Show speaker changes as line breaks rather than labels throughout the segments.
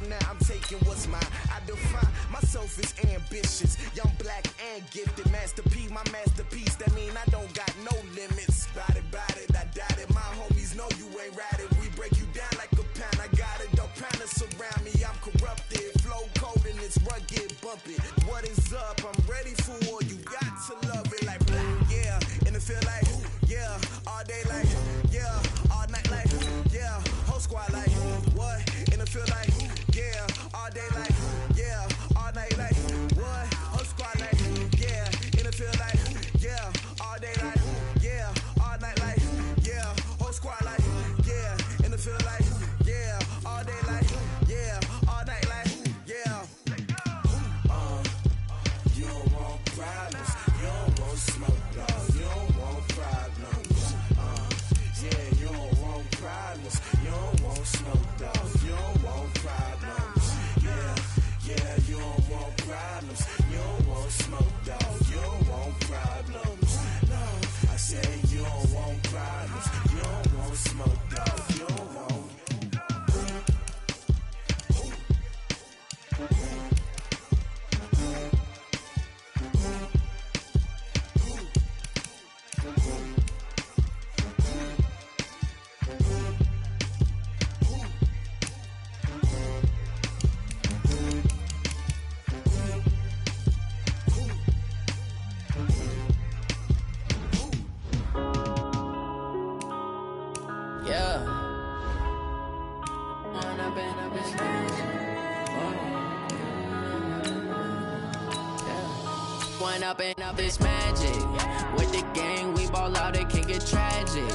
now I'm taking what's mine. I define myself as ambitious, young, black, and gifted. Master P, my masterpiece. That mean I don't got no limits. Bout it, I doubt it. My homies know you ain't ratted. We break you down like a pound. I got it, don't pound to surround me. I'm corrupted, flow cold and it's rugged, bumpy. What is up? I'm ready for war. You got to love it like yeah, and it feel like yeah, all day like yeah, all night like yeah, whole squad like what? And it feel like yeah, all day like yeah, all night like what? Whole squad like yeah, and it feel like yeah, all day like yeah, all night like yeah, whole squad like yeah, and it feel like yeah, all day like yeah, all night like yeah. You don't want problems, you don't want smoke, no, you don't want problems. Yeah, you don't want problems, you don't want smoke, dog, you don't want problems. Yeah, you don't want problems, you don't want smoke, dog, you don't want problems. No, I said you don't want problems, you don't want smoke, dog, you don't want.
Up this magic. With the gang, we ball out, it can get tragic.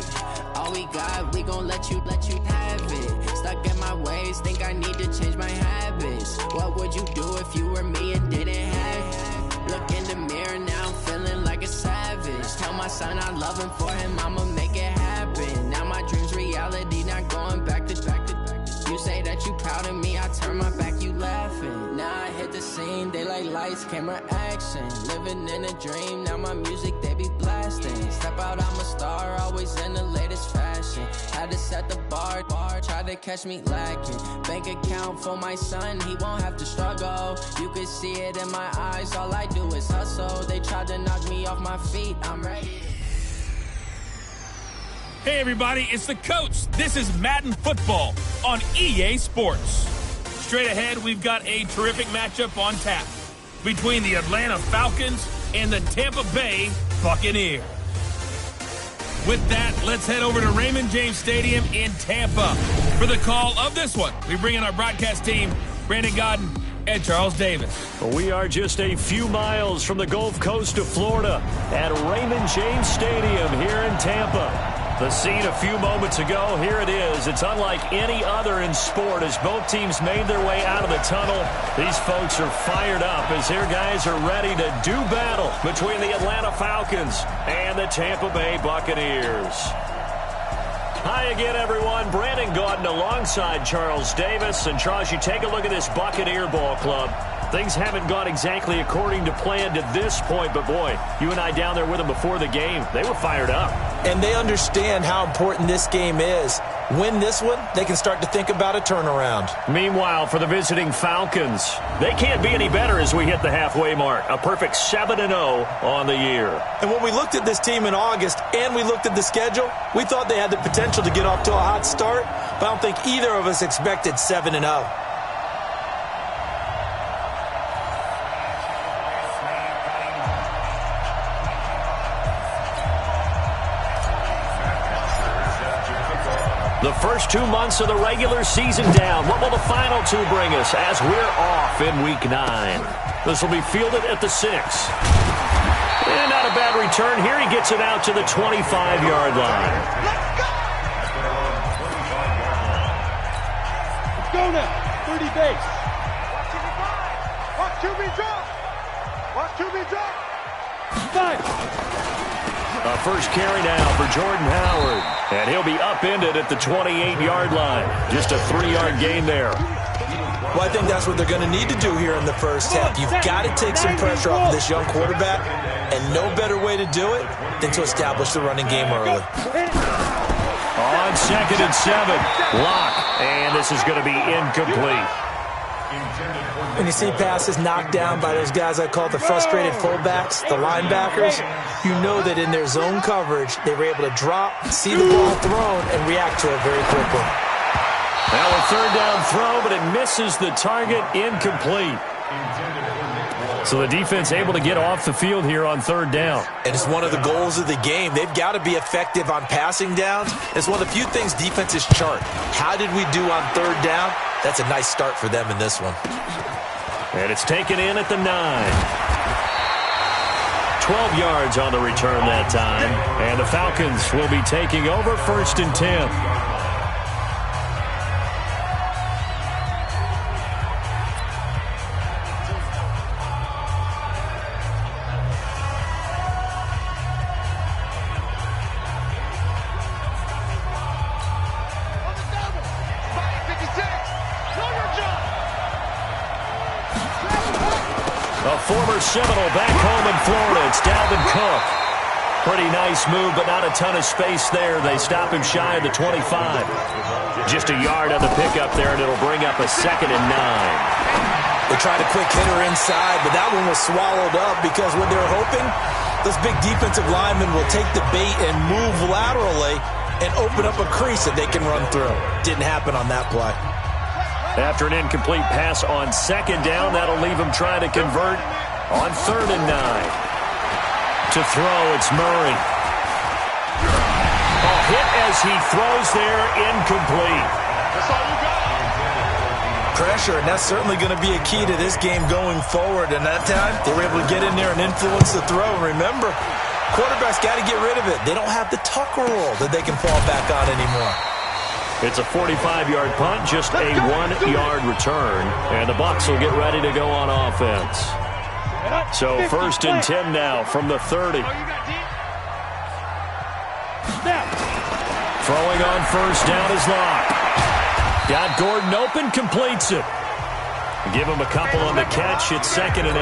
All we got, we gon' let you have it. Stuck in my ways, think I need to change my habits. What would you do if you were me and didn't have it? Look in the mirror, now I'm feeling like a savage. Tell my son I love him, for him I'ma make it happen. Now my dream's reality, not going back to. You say that you proud of me, I turn my back, you laughing. Now I hit the scene, they like lights, camera, action. Living in a dream, now my music, they be blasting. Step out, I'm a star, always in the latest fashion. Had to set the bar, try to catch me lacking. Bank account for my son, he won't have to struggle. You can see it in my eyes, all I do is hustle. They tried to knock me off my feet, I'm ready.
Hey everybody, it's the coach. This is Madden Football on EA Sports. Straight ahead, we've got a terrific matchup on tap between the Atlanta Falcons and the Tampa Bay Buccaneers. With that, let's head over to Raymond James Stadium in Tampa for the call of this one. We bring in our broadcast team, Brandon Godden and Charles Davis.
We are just a few miles from the Gulf Coast of Florida at Raymond James Stadium here in Tampa. The scene a few moments ago, here it is. It's unlike any other in sport as both teams made their way out of the tunnel. These folks are fired up as their guys are ready to do battle between the Atlanta Falcons and the Tampa Bay Buccaneers. Hi again, everyone. Brandon Gaudin alongside Charles Davis. And Charles, you take a look at this Buccaneer ball club. Things haven't gone exactly according to plan to this point, but boy, you and I down there with them before the game, they were fired up.
And they understand how important this game is. Win this one, they can start to think about a turnaround.
Meanwhile, for the visiting Falcons, they can't be any better as we hit the halfway mark. A perfect 7-0 on the year.
And when we looked at this team in August and we looked at the schedule, we thought they had the potential to get off to a hot start, but I don't think either of us expected 7-0.
The first 2 months of the regular season down. What will the final two bring us as we're off in Week 9? This will be fielded at the 6. And not a bad return here. He gets it out to the 25-yard line.
Let's go! Let's go now. 30 base. Watch QB drop. Watch QB drop. 5.
A first carry now for Jordan Howard. And he'll be upended at the 28-yard line. Just a 3-yard gain there.
Well, I think that's what they're going to need to do here in the first half. You've got to take some pressure off of this young quarterback, and no better way to do it than to establish the running game early.
On 2nd and 7, Lock, and this is going to be incomplete.
When you see passes knocked down by those guys I call the frustrated fullbacks, the linebackers, you know that in their zone coverage, they were able to drop, see the ball thrown, and react to it very quickly.
Now a third down throw, but it misses the target, incomplete. So the defense able to get off the field here on third down.
And it's one of the goals of the game. They've got to be effective on passing downs. It's one of the few things defenses chart. How did we do on third down? That's a nice start for them in this one.
And it's taken in at the 9. 12 yards on the return that time. And the Falcons will be taking over 1st and 10. Former Seminole back home in Florida. It's Dalvin Cook. Pretty nice move, but not a ton of space there. They stop him shy of the 25. Just a yard on the pickup there, and it'll bring up a 2nd and 9.
They tried a quick hitter inside, but that one was swallowed up because what they're hoping, those big defensive linemen will take the bait and move laterally and open up a crease that they can run through. Didn't happen on that play.
After an incomplete pass on 2nd down, that'll leave him trying to convert on 3rd and 9. To throw, it's Murray. A hit as he throws there, incomplete.
That's all you got.
Pressure, and that's certainly going to be a key to this game going forward. And that time, they were able to get in there and influence the throw. Remember, quarterbacks got to get rid of it. They don't have the tuck rule that they can fall back on anymore.
It's a 45-yard punt, just a 1-yard return. And the Bucs will get ready to go on offense. So 1st and 10 now from the 30. Throwing on 1st down is Locke. Got Gordon open, completes it. Give him a couple on the catch. It's 2nd and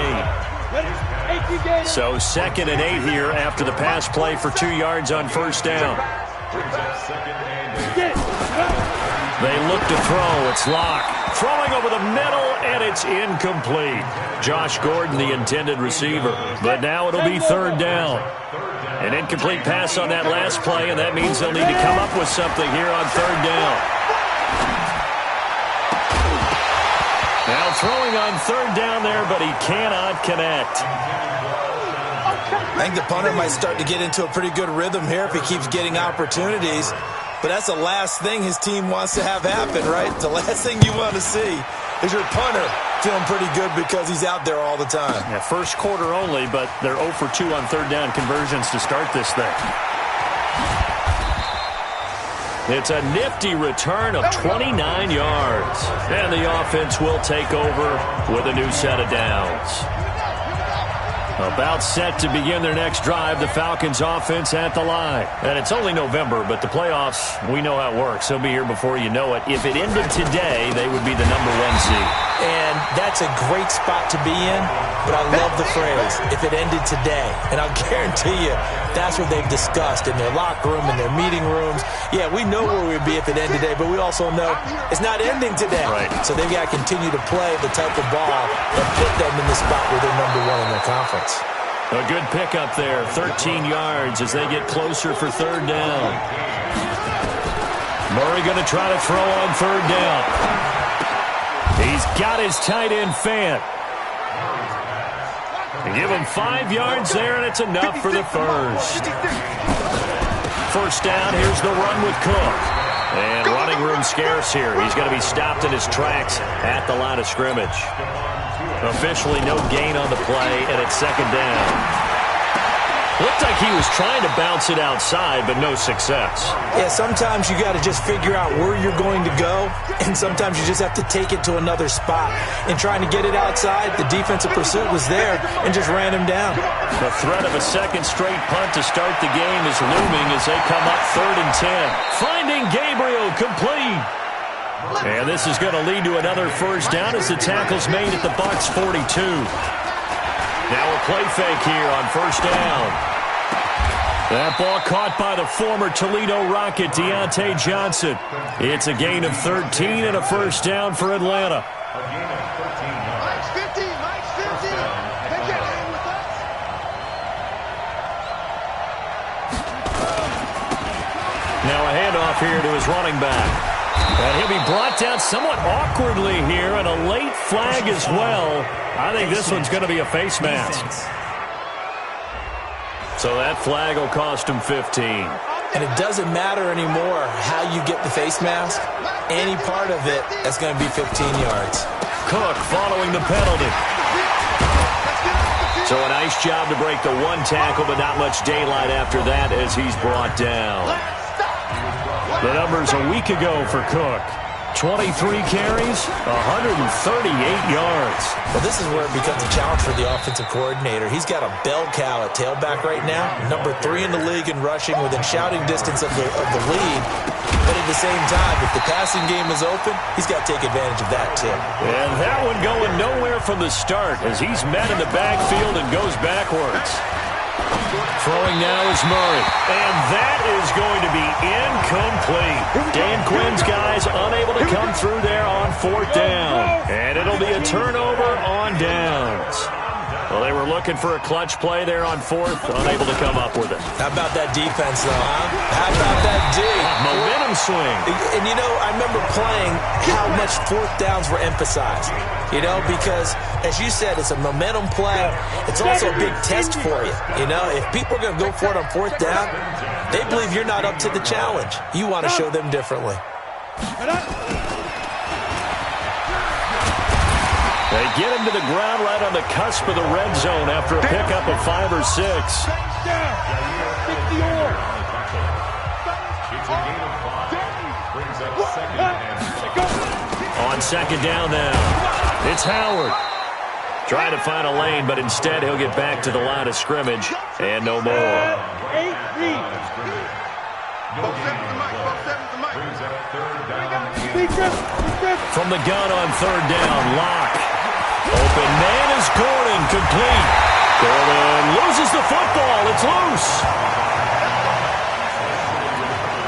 8. So 2nd and 8 here after the pass play for 2 yards on 1st down. They look to throw. It's Locke. Throwing over the middle, and it's incomplete. Josh Gordon, the intended receiver. But now it'll be 3rd down. An incomplete pass on that last play, and that means they'll need to come up with something here on 3rd down. Now throwing on 3rd down there, but he cannot connect.
I think the punter might start to get into a pretty good rhythm here if he keeps getting opportunities. But that's the last thing his team wants to have happen, right? The last thing you want to see is your punter feeling pretty good because he's out there all the time.
Yeah, first quarter only, but they're 0 for 2 on 3rd down conversions to start this thing. It's a nifty return of 29 yards. And the offense will take over with a new set of downs. About set to begin their next drive, the Falcons offense at the line. And it's only November, but the playoffs, we know how it works. They'll be here before you know it. If it ended today, they would be the #1 seed.
And that's a great spot to be in, but I love the phrase, if it ended today. And I'll guarantee you, that's what they've discussed in their locker room, in their meeting rooms. Yeah, we know where we'd be if it ended today, but we also know it's not ending today.
Right.
So they've got to continue to play the type of ball that put them in the spot where they're #1 in their conference.
A good pickup there, 13 yards as they get closer for 3rd down. Murray going to try to throw on 3rd down. He's got his tight end Fant. They give him 5 yards there, and it's enough for the first. 1st down, here's the run with Cook. And running room scarce here. He's going to be stopped in his tracks at the line of scrimmage. Officially no gain on the play, and it's 2nd down. Looked like he was trying to bounce it outside, but no success.
Yeah, sometimes you got to just figure out where you're going to go, and sometimes you just have to take it to another spot. In trying to get it outside, the defensive pursuit was there and just ran him down.
The threat of a 2nd straight punt to start the game is looming as they come up 3rd and 10. Finding Gabriel complete. And this is going to lead to another 1st down as the tackle's made at the Bucs 42. Now a play fake here on 1st down. That ball caught by the former Toledo Rocket, Deontay Johnson. It's a gain of 13 and a 1st down for Atlanta.
Mike's 50. Mike's 50. They can't hang with us.
Now a handoff here to his running back. And he'll be brought down somewhat awkwardly here, and a late flag as well. I think this one's going to be a face mask. So that flag will cost him 15.
And it doesn't matter anymore how you get the face mask. Any part of it, that's going to be 15 yards.
Cook following the penalty. So a nice job to break the one tackle, but not much daylight after that as he's brought down. The numbers a week ago for Cook. 23 carries, 138 yards.
Well, this is where it becomes a challenge for the offensive coordinator. He's got a bell cow at tailback right now, number 3 in the league in rushing, within shouting distance of the lead. But at the same time, if the passing game is open, he's got to take advantage of that too.
And that one going nowhere from the start as he's met in the backfield and goes backwards. Throwing now is Murray. And that is going to be incomplete. Dan Quinn's guys unable to come through there on 4th down. And it'll be a turnover on downs. Well, they were looking for a clutch play there on 4th, unable to come up with it.
How about that defense, though, huh? How about that D?
Momentum swing.
And, you know, I remember playing how much 4th downs were emphasized. You know, because, as you said, it's a momentum play. It's also a big test for you. You know, if people are going to go for it on 4th down, they believe you're not up to the challenge. You want to show them differently.
They get him to the ground right on the cusp of the red zone after a pickup of 5 or 6. On 2nd down now, it's Howard. Trying to find a lane, but instead he'll get back to the line of scrimmage and no more. From the gun on 3rd down, Locke. Open man is Gordon, complete. Gordon loses the football. It's loose.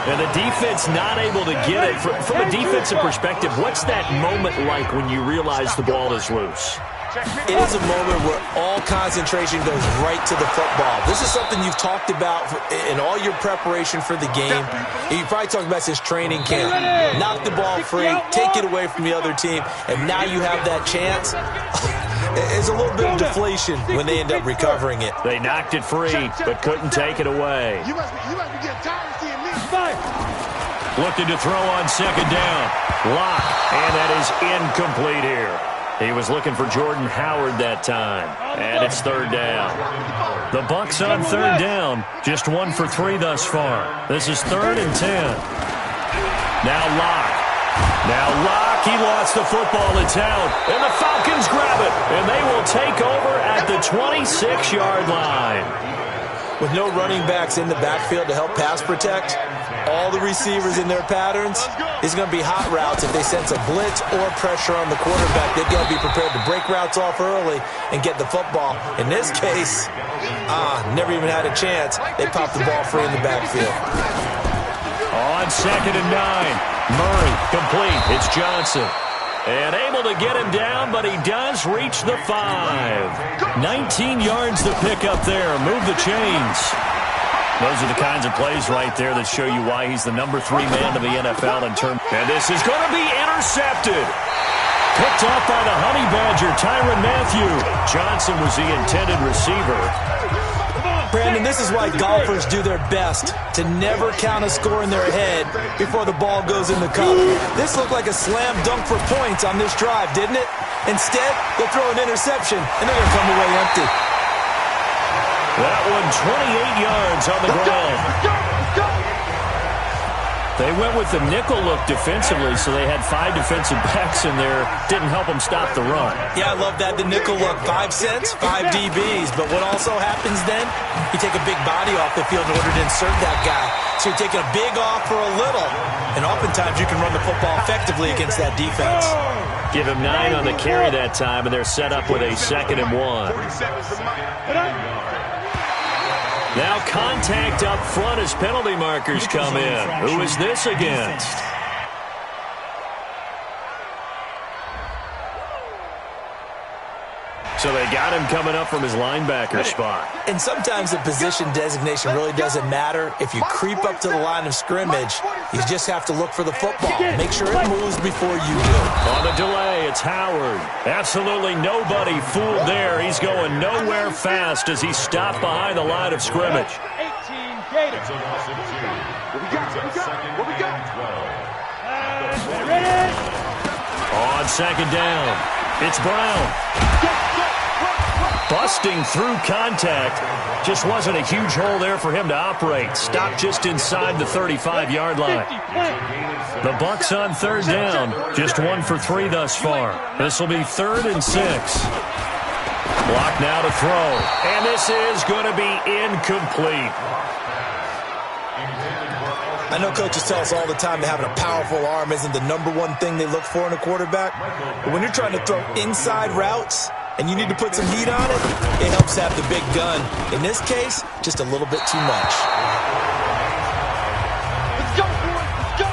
And the defense not able to get it. From a defensive perspective, what's that moment like when you realize the ball is loose?
It is a moment where all concentration goes right to the football. This is something you've talked about in all your preparation for the game. You probably talked about since training camp. Knock the ball free, take it away from the other team, and now you have that chance. It's a little bit of deflation when they end up recovering it.
They knocked it free, but couldn't take it away.
You must be getting tired of seeing me.
Looking to throw on 2nd down. Locke, and that is incomplete here. He was looking for Jordan Howard that time. And it's 3rd down. The Bucs on 3rd down. Just 1 for 3 thus far. This is 3rd and 10. Now Locke. He lost the football. It's out. And the Falcons grab it. And they will take over at the 26-yard line.
With no running backs in the backfield to help pass protect, all the receivers in their patterns, it's going to be hot routes. If they sense a blitz or pressure on the quarterback, they've got to be prepared to break routes off early and get the football. In this case, never even had a chance. They popped the ball free in the backfield.
On 2nd and 9, Murray complete. It's Johnson. And able to get him down, but he does reach the 5. 19 yards to pick up there. Move the chains. Those are the kinds of plays right there that show you why he's the number 3 man of the NFL in terms. And this is going to be intercepted. Picked off by the Honey Badger, Tyrann Mathieu. Johnson was the intended receiver.
Brandon, this is why golfers do their best to never count a score in their head before the ball goes in the cup. This looked like a slam dunk for points on this drive, didn't it? Instead, they'll throw an interception, and they're going to come away empty.
That one 28 yards on the ground. They went with the nickel look defensively, so they had 5 defensive backs in there. Didn't help them stop the run.
Yeah, I love that. The nickel look, 5 cents, 5 DBs. But what also happens then, you take a big body off the field in order to insert that guy. So you're taking a big off for a little. And oftentimes you can run the football effectively against that defense.
Give him 9 on the carry that time, and they're set up with a 2nd and 1. Now contact up front as penalty markers come in. Who is this against? So they got him coming up from his linebacker spot.
And sometimes the position designation really doesn't matter. If you creep up to the line of scrimmage, you just have to look for the football. Make sure it moves before you do.
On the delay, it's Howard. Absolutely nobody fooled there. He's going nowhere fast as he stopped behind the line of scrimmage.
18 Gators. What we got? Ready?
On second down, it's Brown. Busting through contact. Just wasn't a huge hole there for him to operate. Stopped just inside the 35-yard line. The Bucs on third down. Just 1 for 3 thus far. This will be 3rd and 6. Block now to throw. And this is going to be incomplete.
I know coaches tell us all the time that having a powerful arm isn't the #1 thing they look for in a quarterback. But when you're trying to throw inside routes and you need to put some heat on it, it helps have the big gun. In this case, just a little bit too much.
Let's go, boys. Let's go.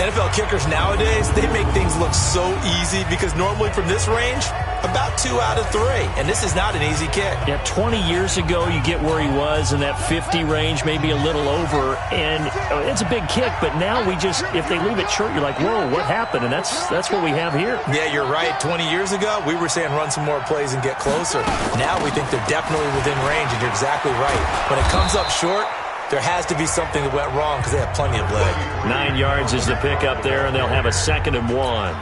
NFL kickers nowadays, they make things look so easy because normally from this range, about 2 out of 3. And this is not an easy kick.
Yeah, 20 years ago, you get where he was in that 50 range, maybe a little over, and it's a big kick. But now we just, if they leave it short, you're like, whoa, what happened? And that's what we have here.
Yeah, you're right. 20 years ago, we were saying run some more plays and get closer. Now we think they're definitely within range, and you're exactly right. When it comes up short, there has to be something that went wrong because they have plenty of leg.
9 yards is the pickup there, and they'll have a 2nd and 1.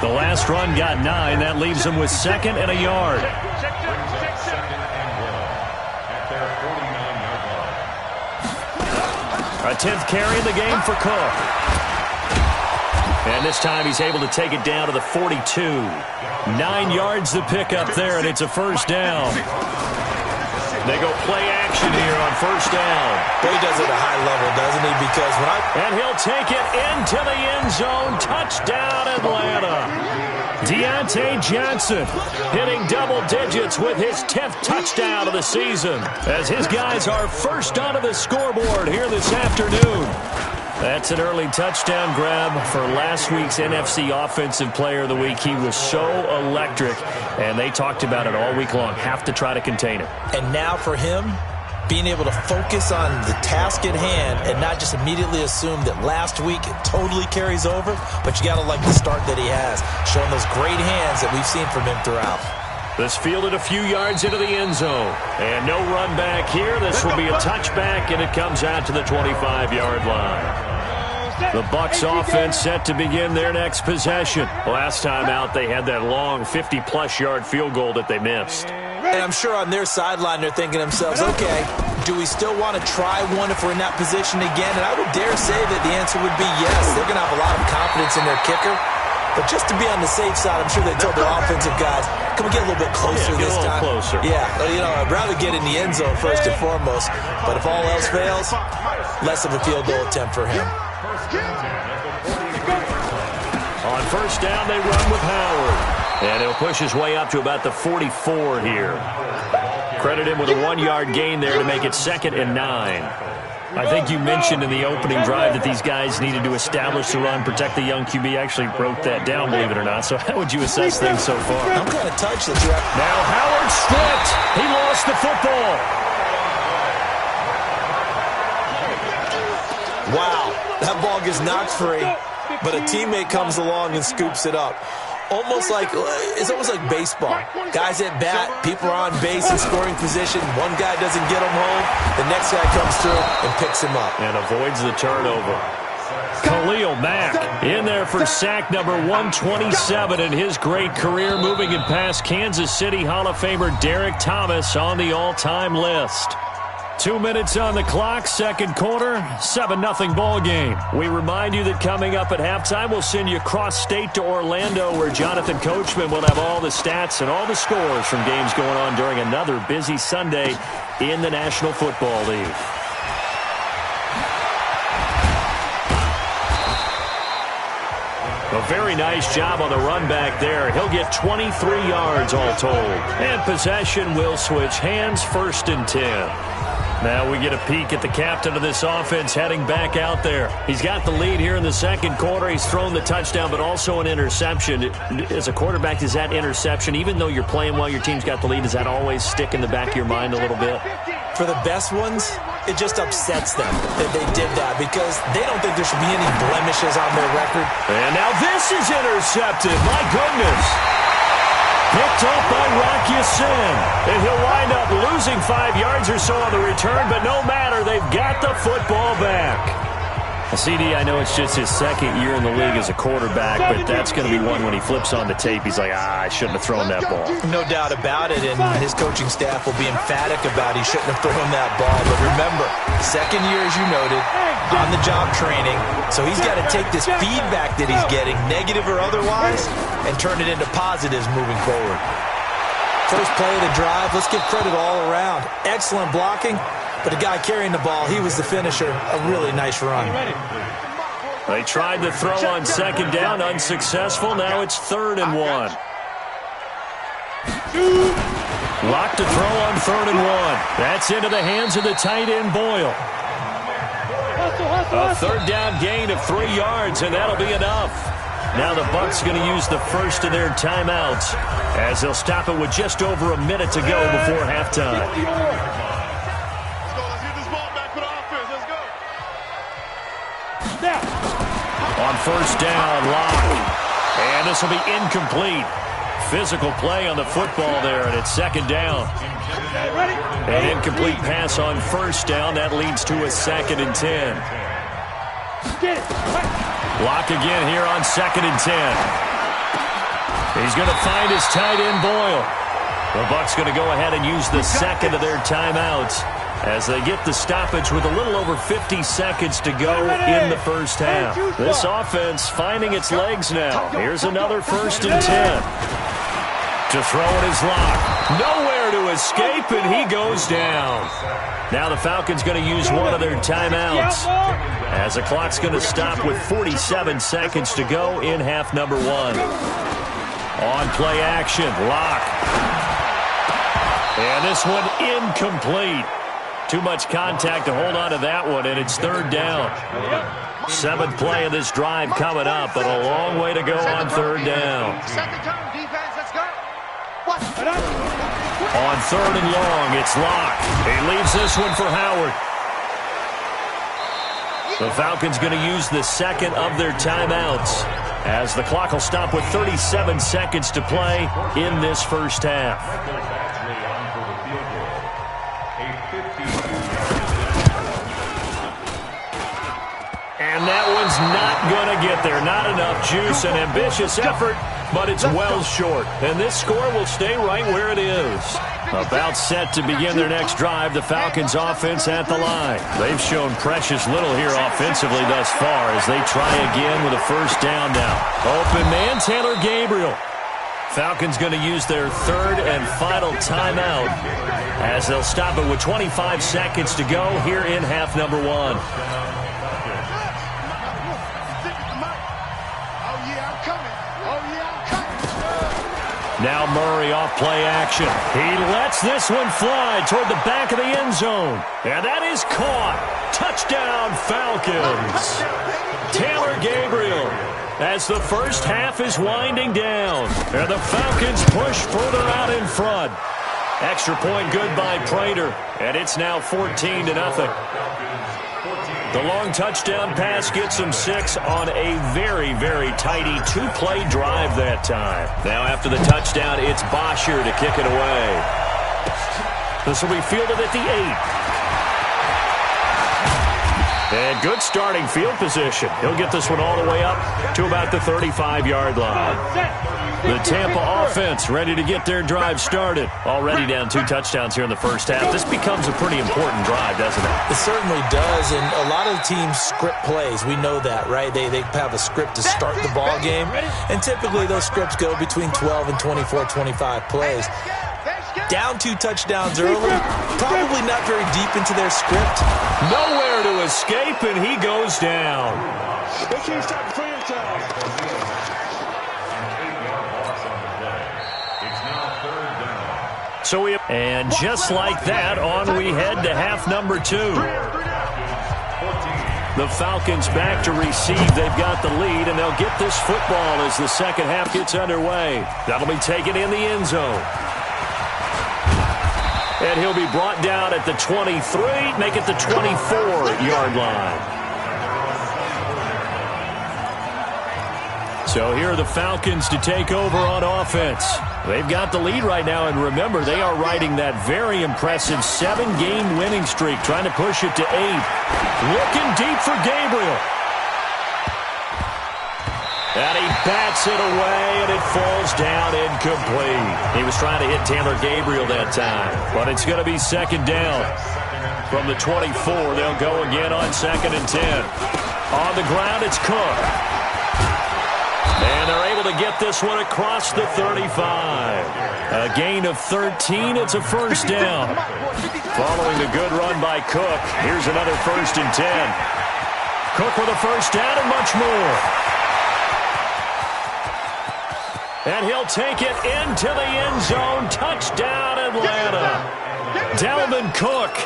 The last run got 9. That leaves them with 2nd and a yard. A 10th carry in the game for Cook. And this time he's able to take it down to the 42. 9 yards the pickup there, and it's a first down. They go play action here on first down.
But he does it at a high level, doesn't he? Because
And he'll take it into the end zone. Touchdown, Atlanta. Deontay Johnson hitting double digits with his 10th touchdown of the season as his guys are first onto the scoreboard here this afternoon. That's an early touchdown grab for last week's NFC Offensive Player of the Week. He was so electric, and they talked about it all week long. Have to try to contain it.
And now for him, being able to focus on the task at hand and not just immediately assume that last week it totally carries over, but you got to like the start that he has, showing those great hands that we've seen from him throughout.
This fielded a few yards into the end zone. And no run back here. This will be a touchback, and it comes out to the 25-yard line. The Bucs offense set to begin their next possession. Last time out, they had that long 50-plus yard field goal that they missed.
And I'm sure on their sideline they're thinking to themselves, okay, do we still want to try one if we're in that position again? And I would dare say that the answer would be yes. They're going to have a lot of confidence in their kicker. But just to be on the safe side, I'm sure they told their offensive guys, can we get a little bit closer this time?
Closer.
Yeah, I'd rather get in the end zone first and foremost. But if all else fails, less of a field goal attempt for him.
On first down, they run with Howard. And he'll push his way up to about the 44 here. Credit him with a 1-yard gain there to make it 2nd and 9. I think you mentioned in the opening drive that these guys needed to establish the run, protect the young QB. Actually wrote that down, believe it or not. So how would you assess things so far?
I'm kind of touched that you're at.
Now Howard stripped. He lost the football.
Wow, that ball gets knocked free, but a teammate comes along and scoops it up. It's almost like baseball. Guys at bat, people are on base in scoring position. One guy doesn't get him home. The next guy comes through and picks him up.
And avoids the turnover. Khalil Mack in there for sack number 127 in his great career, moving it past Kansas City Hall of Famer Derek Thomas on the all-time list. 2 minutes on the clock, second quarter, 7-0 ball game. We remind you that coming up at halftime, we'll send you cross-state to Orlando, where Jonathan Coachman will have all the stats and all the scores from games going on during another busy Sunday in the National Football League. A very nice job on the run back there. He'll get 23 yards all told. And possession will switch hands, 1st and 10. Now we get a peek at the captain of this offense heading back out there. He's got the lead here in the second quarter. He's thrown the touchdown, but also an interception. As a quarterback, is that interception, even though you're playing while your team's got the lead, does that always stick in the back of your mind a little bit?
For the best ones, it just upsets them that they did that because they don't think there should be any blemishes on their record.
And now this is intercepted. My goodness. Picked up by Rocky Sin. And he'll wind up losing 5 yards or so on the return, but no matter, they've got the football back. CD, I know it's just his second year in the league as a quarterback, but that's going to be one when he flips on the tape. He's like, I shouldn't have thrown that ball.
No doubt about it, and his coaching staff will be emphatic about he shouldn't have thrown that ball. But remember, second year, as you noted, on-the-job training, so he's got to take this feedback that he's getting, negative or otherwise, and turn it into positives moving forward. First play of the drive, let's give credit all around. Excellent blocking. But the guy carrying the ball, he was the finisher. A really nice run.
They tried to throw on second down, unsuccessful. Now it's 3rd and 1. Lock to throw on 3rd and 1. That's into the hands of the tight end, Boyle. A 3rd down gain of 3 yards, and that'll be enough. Now the Bucs going to use the first of their timeouts as they'll stop it with just over a minute to go before halftime. On first down, Lock. And this will be incomplete. Physical play on the football there, and it's 2nd down. An incomplete pass on first down. That leads to a 2nd and 10. Lock again here on 2nd and 10. He's going to find his tight end, Boyle. The Bucs going to go ahead and use the second of their timeouts as they get the stoppage with a little over 50 seconds to go in the first half. This offense finding its legs now. Here's another 1st and 10. To throw it is Lock. Nowhere to escape, and he goes down. Now the Falcons going to use one of their timeouts as the clock's going to stop with 47 seconds to go in half number 1. On play action, Lock. And this one incomplete. Too much contact to hold on to that one, and it's 3rd down. 7th play of this drive coming up, but a long way to go on 3rd down. On 3rd and long, it's Lock. He leaves this one for Howard. The Falcons going to use the second of their timeouts as the clock will stop with 37 seconds to play in this first half. And that one's not going to get there. Not enough juice. An ambitious effort, but it's well short. And this score will stay right where it is. About set to begin their next drive, the Falcons offense at the line. They've shown precious little here offensively thus far as they try again with a first down now. Open man, Taylor Gabriel. Falcons going to use their 3rd and final timeout as they'll stop it with 25 seconds to go here in half number 1. Now Murray off play action. He lets this one fly toward the back of the end zone. And that is caught. Touchdown, Falcons. Taylor Gabriel as the first half is winding down. And the Falcons push further out in front. Extra point good by Prater. And it's now 14-0. The long touchdown pass gets them 6 on a very, very tidy 2-play drive that time. Now after the touchdown, it's Bosher to kick it away. This will be fielded at the 8. And good starting field position. He'll get this one all the way up to about the 35-yard line. The Tampa offense ready to get their drive started. Already down 2 touchdowns here in the first half. This becomes a pretty important drive, doesn't it?
It certainly does, and a lot of the teams script plays. We know that, right? They have a script to start the ball game, and typically those scripts go between 12 and 24, 25 plays. Down 2 touchdowns early, probably not very deep into their script.
Nowhere to escape, and he goes down. And just like that, on we head to half number 2. The Falcons back to receive. They've got the lead, and they'll get this football as the second half gets underway. That'll be taken in the end zone. And he'll be brought down at the 23, make it the 24-yard line. So here are the Falcons to take over on offense. They've got the lead right now, and remember, they are riding that very impressive 7-game winning streak, trying to push it to 8. Looking deep for Gabriel. And he bats it away, and it falls down incomplete. He was trying to hit Taylor Gabriel that time, but it's going to be second down. From the 24, they'll go again on 2nd and 10. On the ground, it's Cook. And they're able to get this one across the 35. A gain of 13. It's a first down. Following the good run by Cook, here's another 1st and 10. Cook with a first down and much more. And he'll take it into the end zone. Touchdown, Atlanta. Dalvin Cook,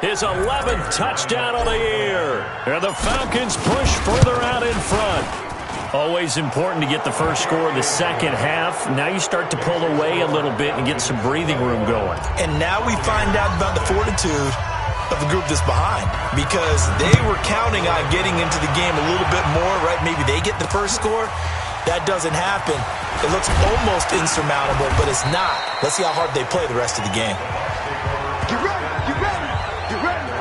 his 11th touchdown of the year. And the Falcons push further out in front. Always important to get the first score of the second half. Now you start to pull away a little bit and get some breathing room going.
And now we find out about the fortitude of the group that's behind, because they were counting on getting into the game a little bit more, right? Maybe they get the first score. That doesn't happen. It looks almost insurmountable, but it's not. Let's see how hard they play the rest of the game.
Get ready, get ready, get ready.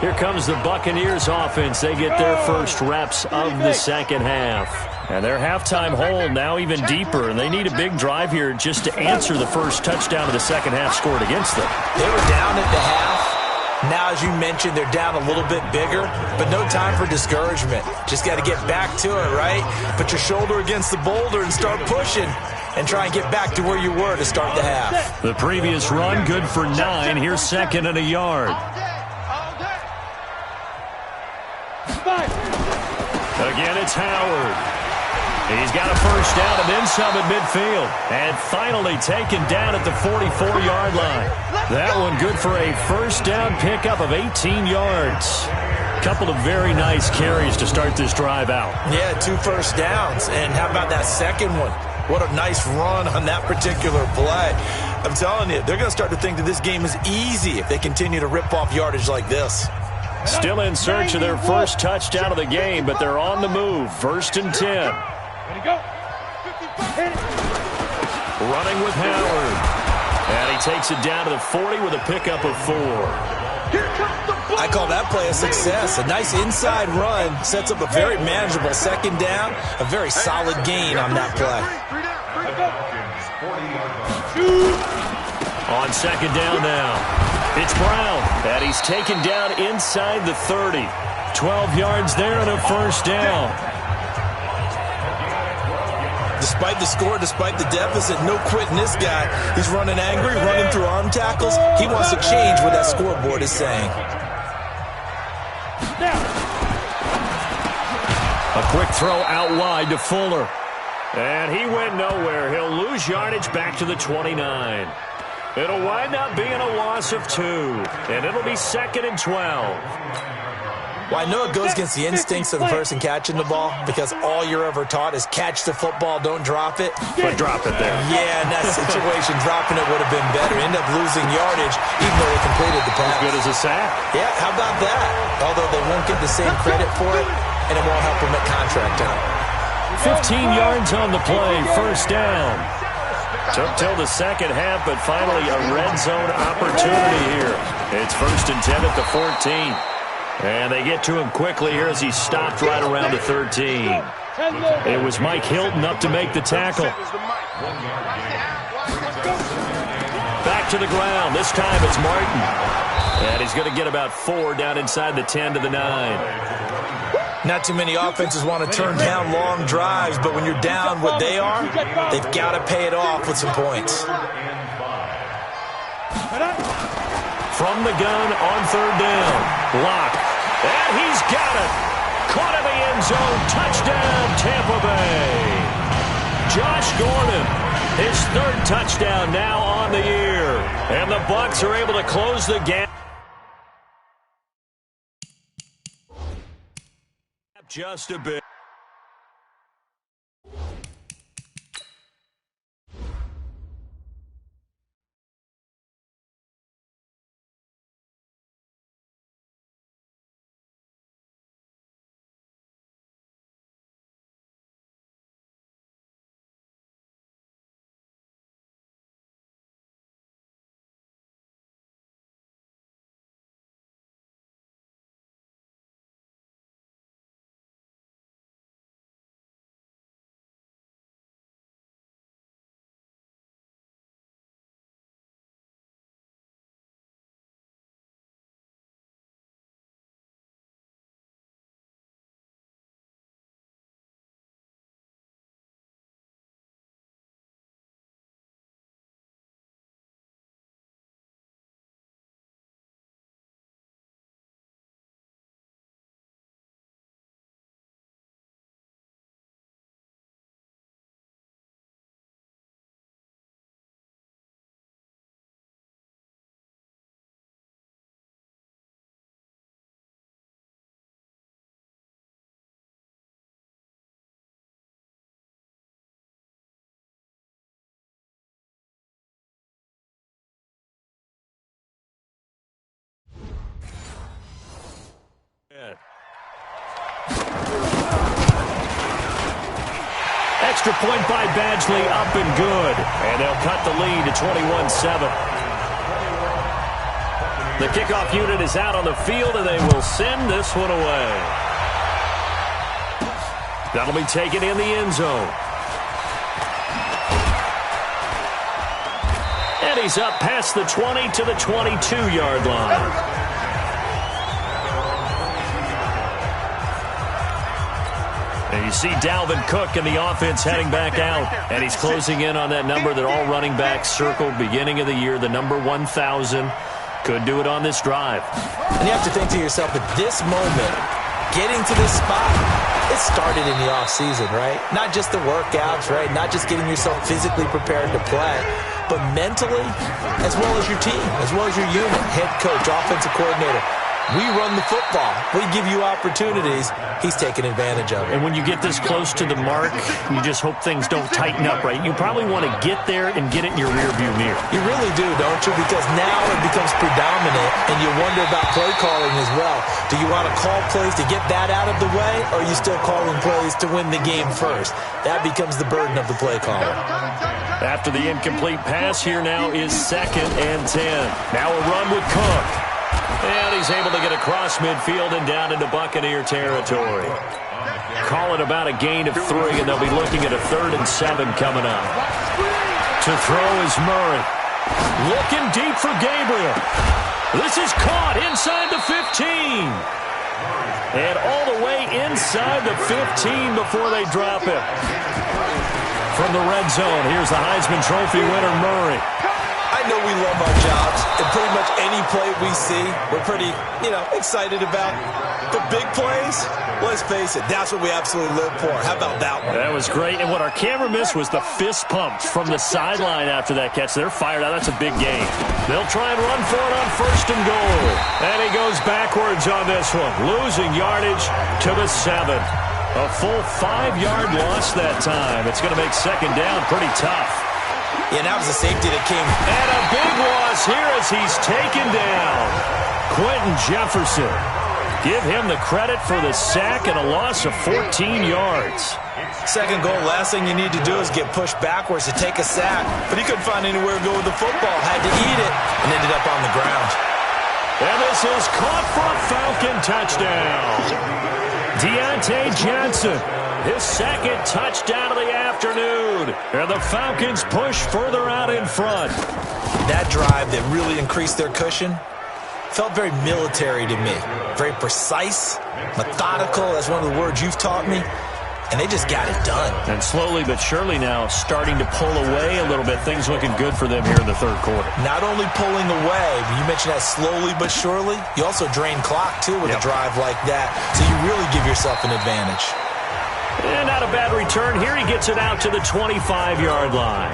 Here comes the Buccaneers offense. They get their first reps of the second half. And their halftime hole now even deeper, and they need a big drive here just to answer the first touchdown of the second half scored against them.
They were down at the half. Now, as you mentioned, they're down a little bit bigger, but no time for discouragement. Just got to get back to it, right? Put your shoulder against the boulder and start pushing and try and get back to where you were to start the half.
The previous run, good for 9. Here's 2nd and a yard. Again, it's Howard. He's got a first down and then some at midfield. And finally taken down at the 44-yard line. That one good for a first down pickup of 18 yards. Couple of very nice carries to start this drive out.
Yeah, 2 first downs. And how about that second one? What a nice run on that particular play. I'm telling you, they're going to start to think that this game is easy if they continue to rip off yardage like this.
Still in search of their first touchdown of the game, but they're on the move. 1st and 10. Running with Howard. And he takes it down to the 40 with a pickup of 4.
I call that play a success. A nice inside run sets up a very manageable second down. A very solid gain on that play.
On 2nd down now, it's Brown. And he's taken down inside the 30. 12 yards there and a first down.
Despite the score, despite the deficit, no quitting this guy. He's running angry, running through arm tackles. He wants to change what that scoreboard is saying.
A quick throw out wide to Fuller. And he went nowhere. He'll lose yardage back to the 29. It'll wind up being a loss of 2. And it'll be 2nd and 12.
Well, I know it goes against the instincts of the person catching the ball, because all you're ever taught is catch the football, don't drop it.
But drop it there.
Yeah, in that situation, dropping it would have been better. End up losing yardage, even though they completed the pass.
As good as a sack.
Yeah, how about that? Although they won't get the same credit for it, and it won't help them at contract time.
15 yards on the play, first down. Took till the second half, but finally a red zone opportunity here. It's 1st and 10 at the 14. And they get to him quickly here as he stopped right around the 13. It was Mike Hilton up to make the tackle. Back to the ground. This time it's Martin. And he's going to get about 4 down inside the 10 to the 9.
Not too many offenses want to turn down long drives, but when you're down what they are, they've got to pay it off with some points.
From the gun on 3rd down. Lock. And he's got it. Caught in the end zone. Touchdown, Tampa Bay. Josh Gordon, third touchdown now on the year. And the Bucs are able to close the gap just a bit. Extra point by Badgley, up and good. And they'll cut the lead to 21-7. The kickoff unit is out on the field, and they will send this one away. That'll be taken in the end zone. And he's up past the 20 to the 22-yard line. And you see Dalvin Cook in the offense heading back out. And he's closing in on that number that all running backs circled beginning of the year, the number 1,000. Could do it on this drive.
And you have to think to yourself, at this moment, getting to this spot, it started in the offseason, right? Not just the workouts, right? Not just getting yourself physically prepared to play, but mentally, as well as your team, as well as your unit, head coach, offensive coordinator. We run the football. We give you opportunities. He's taking advantage of it.
And when you get this close to the mark, you just hope things don't tighten up, right? You probably want to get there and get it in your rearview mirror.
You really do, don't you? Because now it becomes predominant, and you wonder about play calling as well. Do you want to call plays to get that out of the way, or are you still calling plays to win the game first? That becomes the burden of the play caller.
After the incomplete pass, here now is 2nd and 10. Now a run with Cook. And he's able to get across midfield and down into Buccaneer territory. Call it about a gain of 3, and they'll be looking at a 3rd and 7 coming up. To throw is Murray. Looking deep for Gabriel. This is caught inside the 15. And all the way inside the 15 before they drop it. From the red zone, here's the Heisman Trophy winner, Murray.
I know we love our jobs, and pretty much any play we see, we're pretty, excited about. But big plays, let's face it, that's what we absolutely live for. How about that one?
That was great, and what our camera missed was the fist pumps from the sideline after that catch. They're fired out. That's a big game. They'll try and run for it on 1st and goal. And he goes backwards on this one, losing yardage to the 7. A full 5-yard loss that time. It's going to make 2nd down pretty tough.
Yeah, that was a safety that came.
And a big loss here as he's taken down. Quentin Jefferson. Give him the credit for the sack and a loss of 14 yards.
2nd goal, last thing you need to do is get pushed backwards to take a sack. But he couldn't find anywhere to go with the football. Had to eat it and ended up on the ground.
And this is caught for a Falcon touchdown. Deontay Johnson. His 2nd touchdown of the afternoon. And the Falcons push further out in front.
That drive that really increased their cushion felt very military to me. Very precise, methodical. That's one of the words you've taught me. And they just got it done.
And slowly but surely now starting to pull away a little bit. Things looking good for them here in the 3rd quarter.
Not only pulling away, but you mentioned that slowly but surely. You also drain clock, too, with a drive like that. So you really give yourself an advantage.
And not a bad return here. He gets it out to the 25-yard line.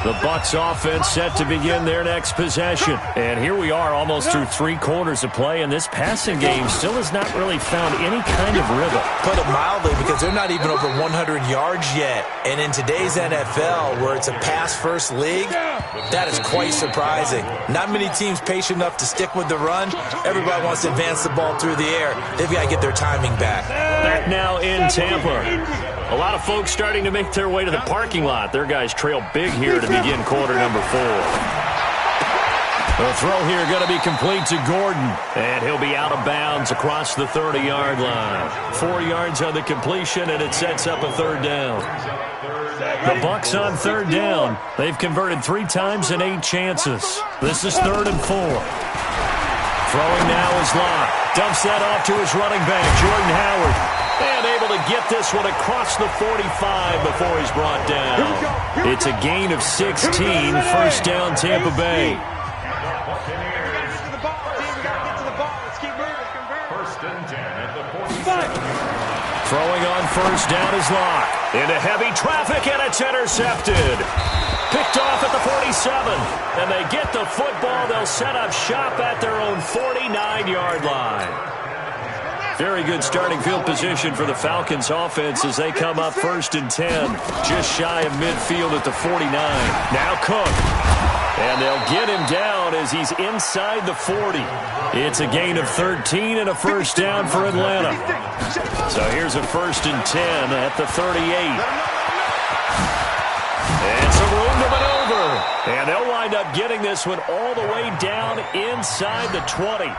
The Bucs offense set to begin their next possession. And here we are almost through 3 quarters of play, and this passing game still has not really found any kind of rhythm.
Put it mildly, because they're not even over 100 yards yet. And in today's NFL, where it's a pass-first league, that is quite surprising. Not many teams patient enough to stick with the run. Everybody wants to advance the ball through the air. They've got to get their timing back.
Back now in Tampa. A lot of folks starting to make their way to the parking lot. Their guys trail big here to begin quarter number 4. The throw here going to be complete to Gordon. And he'll be out of bounds across the 30-yard line. 4 yards on the completion, and it sets up a 3rd down. The Bucs on 3rd down. They've converted 3 times in 8 chances. This is 3rd and 4. Throwing now is Locke. Dumps that off to his running back, Jordan Howard. And able to get this one across the 45 before he's brought down. It's a gain of 16, 1st down Tampa Bay. Throwing on 1st down is Locke. Into heavy traffic, and it's intercepted. Picked off at the 47. And they get the football. They'll set up shop at their own 49-yard line. Very good starting field position for the Falcons offense as they come up 1st and 10. Just shy of midfield at the 49. Now Cook. And they'll get him down as he's inside the 40. It's a gain of 13 and a 1st down for Atlanta. So here's a 1st and 10 at the 38. And some room to maneuver. And they'll wind up getting this one all the way down inside the 20.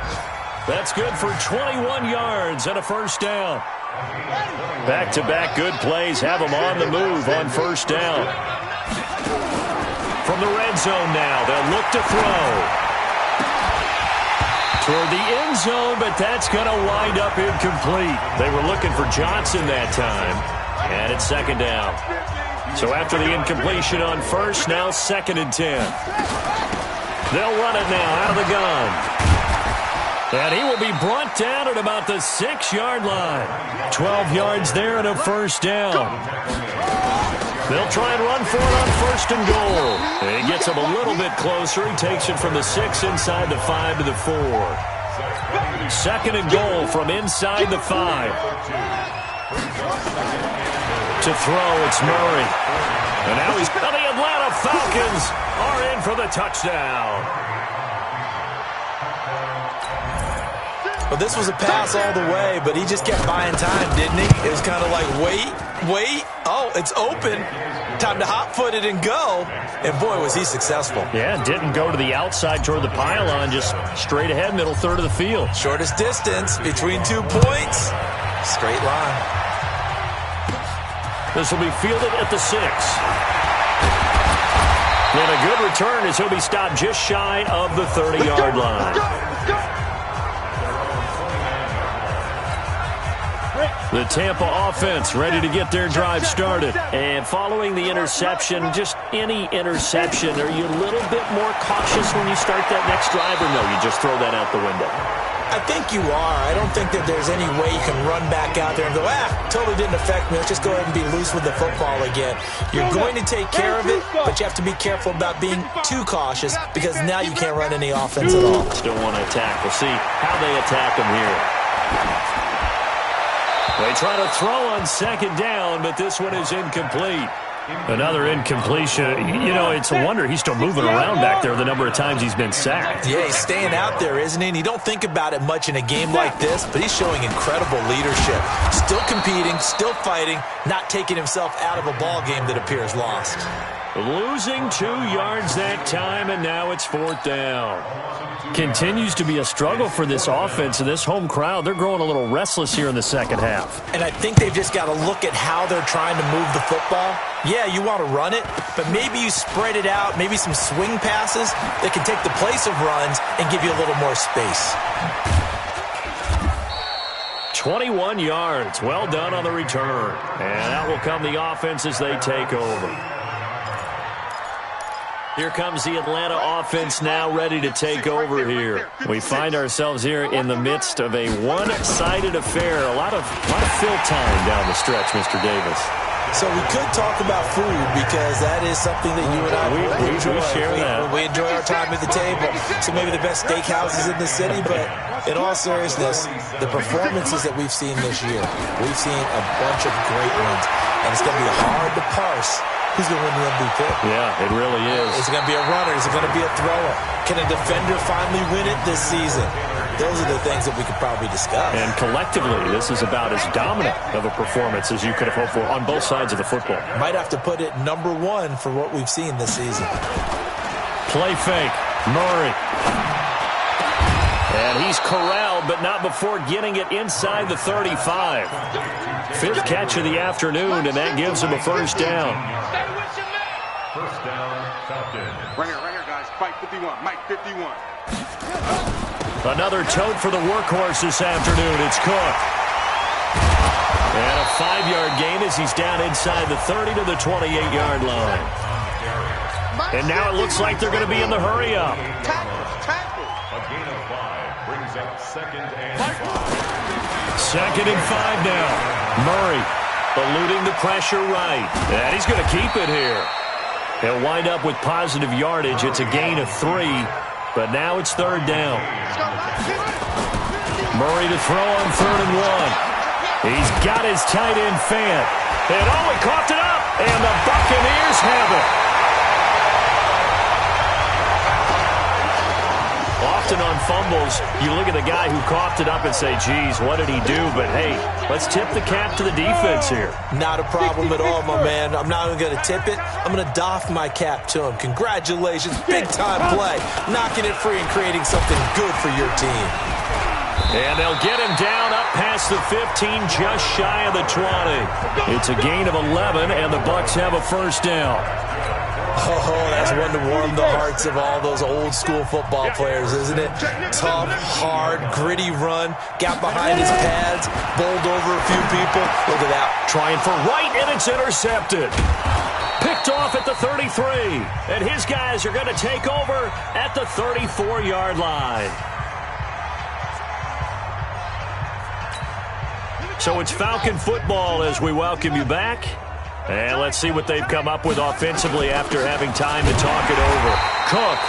That's good for 21 yards and a 1st down. Back-to-back good plays have them on the move on 1st down. From the red zone now, they'll look to throw. Toward the end zone, but that's going to wind up incomplete. They were looking for Johnson that time, and it's 2nd down. So after the incompletion on 1st, now 2nd and 10. They'll run it now out of the gun. And he will be brought down at about the 6-yard line. 12 yards there and a 1st down. They'll try and run for it on 1st and goal. And he gets him a little bit closer. He takes it from the 6 inside the 5 to the 4. 2nd and goal from inside the 5. To throw, it's Murray. And now the Atlanta Falcons are in for the touchdown.
Well, this was a pass all the way, but he just kept buying time, didn't he? It was kind of like, wait. Oh, it's open. Time to hot-foot it and go. And, boy, was he successful.
Yeah, didn't go to the outside toward the pylon, just straight ahead, middle third of the field.
Shortest distance between 2 points. Straight line.
This will be fielded at the 6. And a good return as he'll be stopped just shy of the 30-yard line. The Tampa offense ready to get their drive started. And following the interception, just any interception, are you a little bit more cautious when you start that next drive, or no, you just throw that out the window?
I think you are. I don't think that there's any way you can run back out there and go, totally didn't affect me. Let's just go ahead and be loose with the football again. You're going to take care of it, but you have to be careful about being too cautious because now you can't run any offense at all.
Still want to attack. We'll see how they attack them here. They try to throw on 2nd down, but this one is incomplete. Another incompletion. You know, it's a wonder he's still moving around back there the number of times he's been sacked.
Yeah, he's staying out there, isn't he? And you don't think about it much in a game like this, but he's showing incredible leadership. Still competing, still fighting, not taking himself out of a ball game that appears lost.
Losing 2 yards that time, and now it's 4th down. Continues to be a struggle for this offense and this home crowd. They're growing a little restless here in the 2nd half.
And I think they've just got to look at how they're trying to move the football. Yeah, you want to run it, but maybe you spread it out, maybe some swing passes that can take the place of runs and give you a little more space.
21 yards. Well done on the return. And out will come the offense as they take over. Here comes the Atlanta offense now ready to take over here. We find ourselves here in the midst of a one-sided affair. A lot of fill time down the stretch, Mr. Davis.
So we could talk about food because that is something that you and I really enjoy.
We share that.
We enjoy our time at the table. So maybe the best steakhouses in the city, but in all seriousness, the performances that we've seen this year, we've seen a bunch of great ones, and it's going to be hard to parse who's going to win the MVP.
Yeah, it really is.
Is it going to be a runner? Is it going to be a thrower? Can a defender finally win it this season? Those are the things that we could probably discuss.
And collectively, this is about as dominant of a performance as you could have hoped for on both sides of the football.
Might have to put it #1 for what we've seen this season.
Play fake. Murray. And he's corralled, but not before getting it inside the 35. Fifth catch of the afternoon, and that gives him a first down.
First down, Falcons. Right here, guys. Mike 51. Mike 51.
Another tote for the workhorse this afternoon. It's Cook. And a 5-yard gain as he's down inside the 30 to the 28-yard line. And now it looks like they're going to be in the hurry-up.
A gain of 5 brings up 2nd and 5.
2nd and 5 now. Murray eluding the pressure right. And he's going to keep it here. He'll wind up with positive yardage. It's a gain of 3, but now it's 3rd down. Murray to throw on 3rd and 1. He's got his tight end Fant. And he coughed it up, and the Buccaneers have it. Often on fumbles, you look at the guy who coughed it up and say, geez, what did he do? But, hey, let's tip the cap to the defense here.
Not a problem at all, my man. I'm not even going to tip it. I'm going to doff my cap to him. Congratulations, big-time play. Knocking it free and creating something good for your team.
And they'll get him down up past the 15, just shy of the 20. It's a gain of 11, and the Bucs have a first down.
Oh, that's one to warm the hearts of all those old-school football players, isn't it? Tough, hard, gritty run. Got behind his pads, bowled over a few people. Look at that.
Trying for right, and it's intercepted. Picked off at the 33. And his guys are going to take over at the 34-yard line. So it's Falcon football as we welcome you back. And let's see what they've come up with offensively after having time to talk it over. Cook,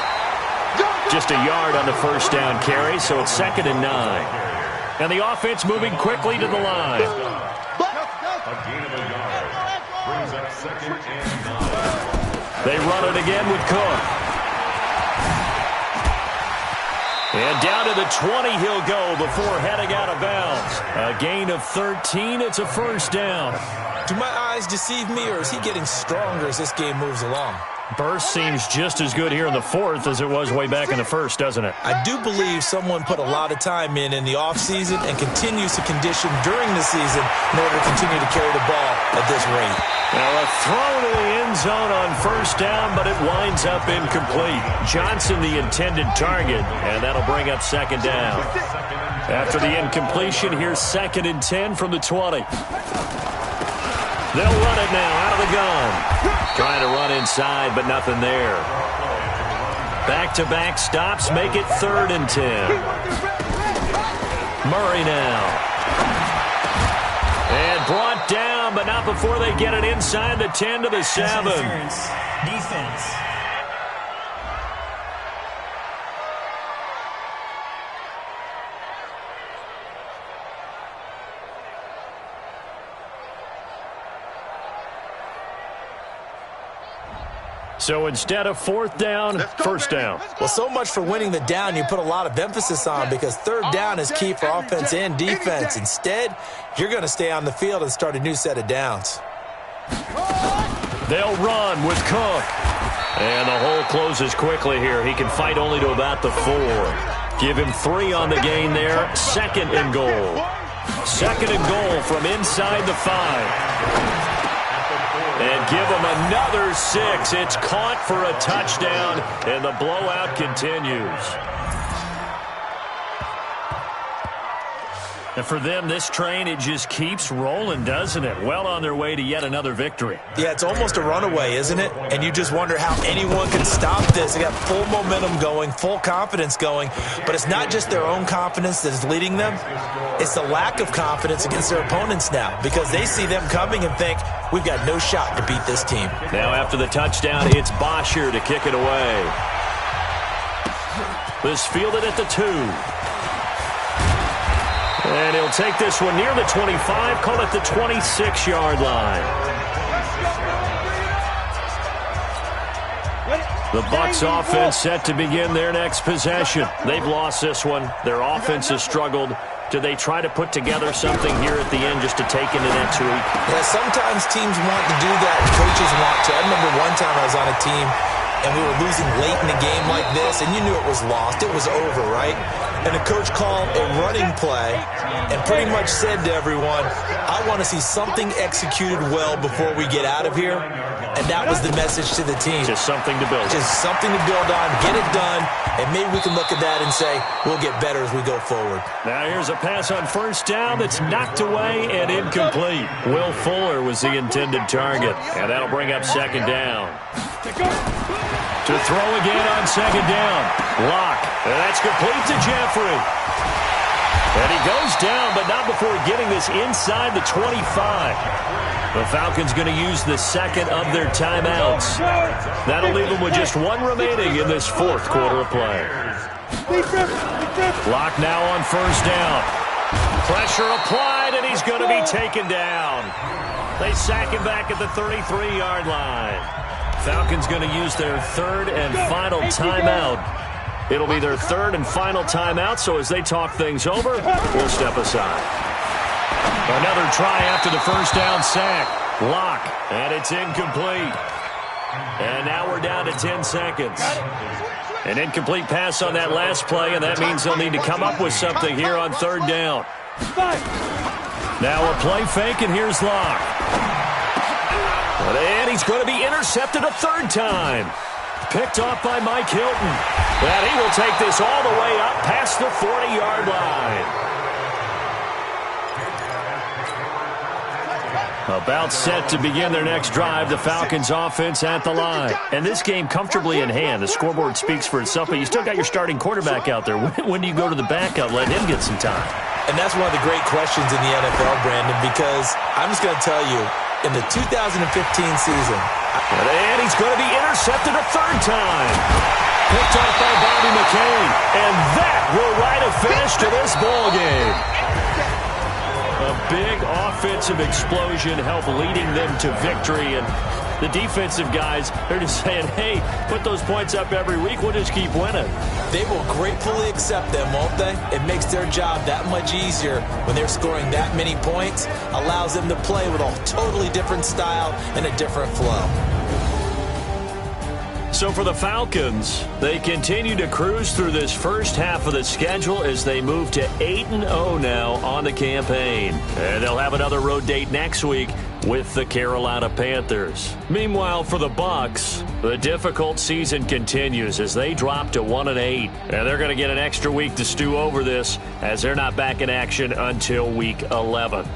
just a yard on the first down carry, so it's 2nd and 9. And the offense moving quickly to the line.
A gain of a yard brings up 2nd and 9.
They run it again with Cook. And down to the 20 he'll go before heading out of bounds. A gain of 13, it's a first down.
Do my eyes deceive me, or is he getting stronger as this game moves along?
Burst seems just as good here in the 4th as it was way back in the 1st, doesn't it?
I do believe someone put a lot of time in the offseason and continues to condition during the season in order to continue to carry the ball at this rate.
Now a throw to the end zone on first down, but it winds up incomplete. Johnson the intended target, and that'll bring up 2nd down. After the incompletion, here's 2nd and 10 from the 20. They'll run it now out of the gun. Trying to run inside, but nothing there. Back-to-back stops make it 3rd and 10. Murray now. And brought down, but not before they get it inside the 10 to the 7.
Defense.
So instead of 4th down, first down.
Well, so much for winning the down you put a lot of emphasis on, because 3rd down is key for offense and defense. Instead, you're going to stay on the field and start a new set of downs.
They'll run with Cook. And the hole closes quickly here. He can fight only to about the 4. Give him 3 on the gain there. 2nd and goal. 2nd and goal from inside the 5. And give him another 6. It's caught for a touchdown, and the blowout continues. And for them, this train, it just keeps rolling, doesn't it? Well on their way to yet another victory.
Yeah, it's almost a runaway, isn't it? And you just wonder how anyone can stop this. They got full momentum going, full confidence going. But it's not just their own confidence that is leading them. It's the lack of confidence against their opponents now, because they see them coming and think, we've got no shot to beat this team.
Now after the touchdown, it's Bosher to kick it away. This fielded at the 2. And he'll take this one near the 25, call it the 26-yard line. The Bucs offense set to begin their next possession. They've lost this one. Their offense has struggled. Do they try to put together something here at the end just to take into next week?
Yeah, sometimes teams want to do that. Coaches want to. I remember one time I was on a team and we were losing late in the game like this, and you knew it was lost. It was over, right? And the coach called a running play and pretty much said to everyone, I want to see something executed well before we get out of here. And that was the message to the team.
Just something to build on.
Just something to build on, get it done, and maybe we can look at that and say, we'll get better as we go forward.
Now here's a pass on first down that's knocked away and incomplete. Will Fuller was the intended target, and that'll bring up second down. To throw again on second down. Locke, and that's complete to Jeffrey. And he goes down, but not before getting this inside the 25. The Falcons going to use the second of their timeouts. That'll leave them with just one remaining in this fourth quarter of play. Locke now on first down. Pressure applied, and he's going to be taken down. They sack him back at the 33-yard line. Falcons going to use their third and final timeout. It'll be their third and final timeout, so as they talk things over, we'll step aside. Another try after the first down sack. Locke, and it's incomplete. And now we're down to 10 seconds. An incomplete pass on that last play, and that means they'll need to come up with something here on third down. Now a play fake, and here's Locke. And he's going to be intercepted a third time. Picked off by Mike Hilton. And he will take this all the way up past the 40-yard line. About set to begin their next drive, the Falcons offense at the line. And this game comfortably in hand. The scoreboard speaks for itself, but you still got your starting quarterback out there. When do you go to the backup, let him get some time?
And that's one of the great questions in the NFL, Brandon, because I'm just going to tell you, in the 2015 season.
And he's going to be intercepted a third time. Picked off by Bobby McCain. And that will write a finish to this ball game. A big offensive explosion helped leading them to victory. And the defensive guys, they're just saying, hey, put those points up every week. We'll just keep winning.
They will gratefully accept them, won't they? It makes their job that much easier when they're scoring that many points. Allows them to play with a totally different style and a different flow.
So for the Falcons, they continue to cruise through this first half of the schedule as they move to 8-0 now on the campaign. And they'll have another road date next week with the Carolina Panthers. Meanwhile, for the Bucs, the difficult season continues as they drop to 1-8. And they're going to get an extra week to stew over this as they're not back in action until week 11.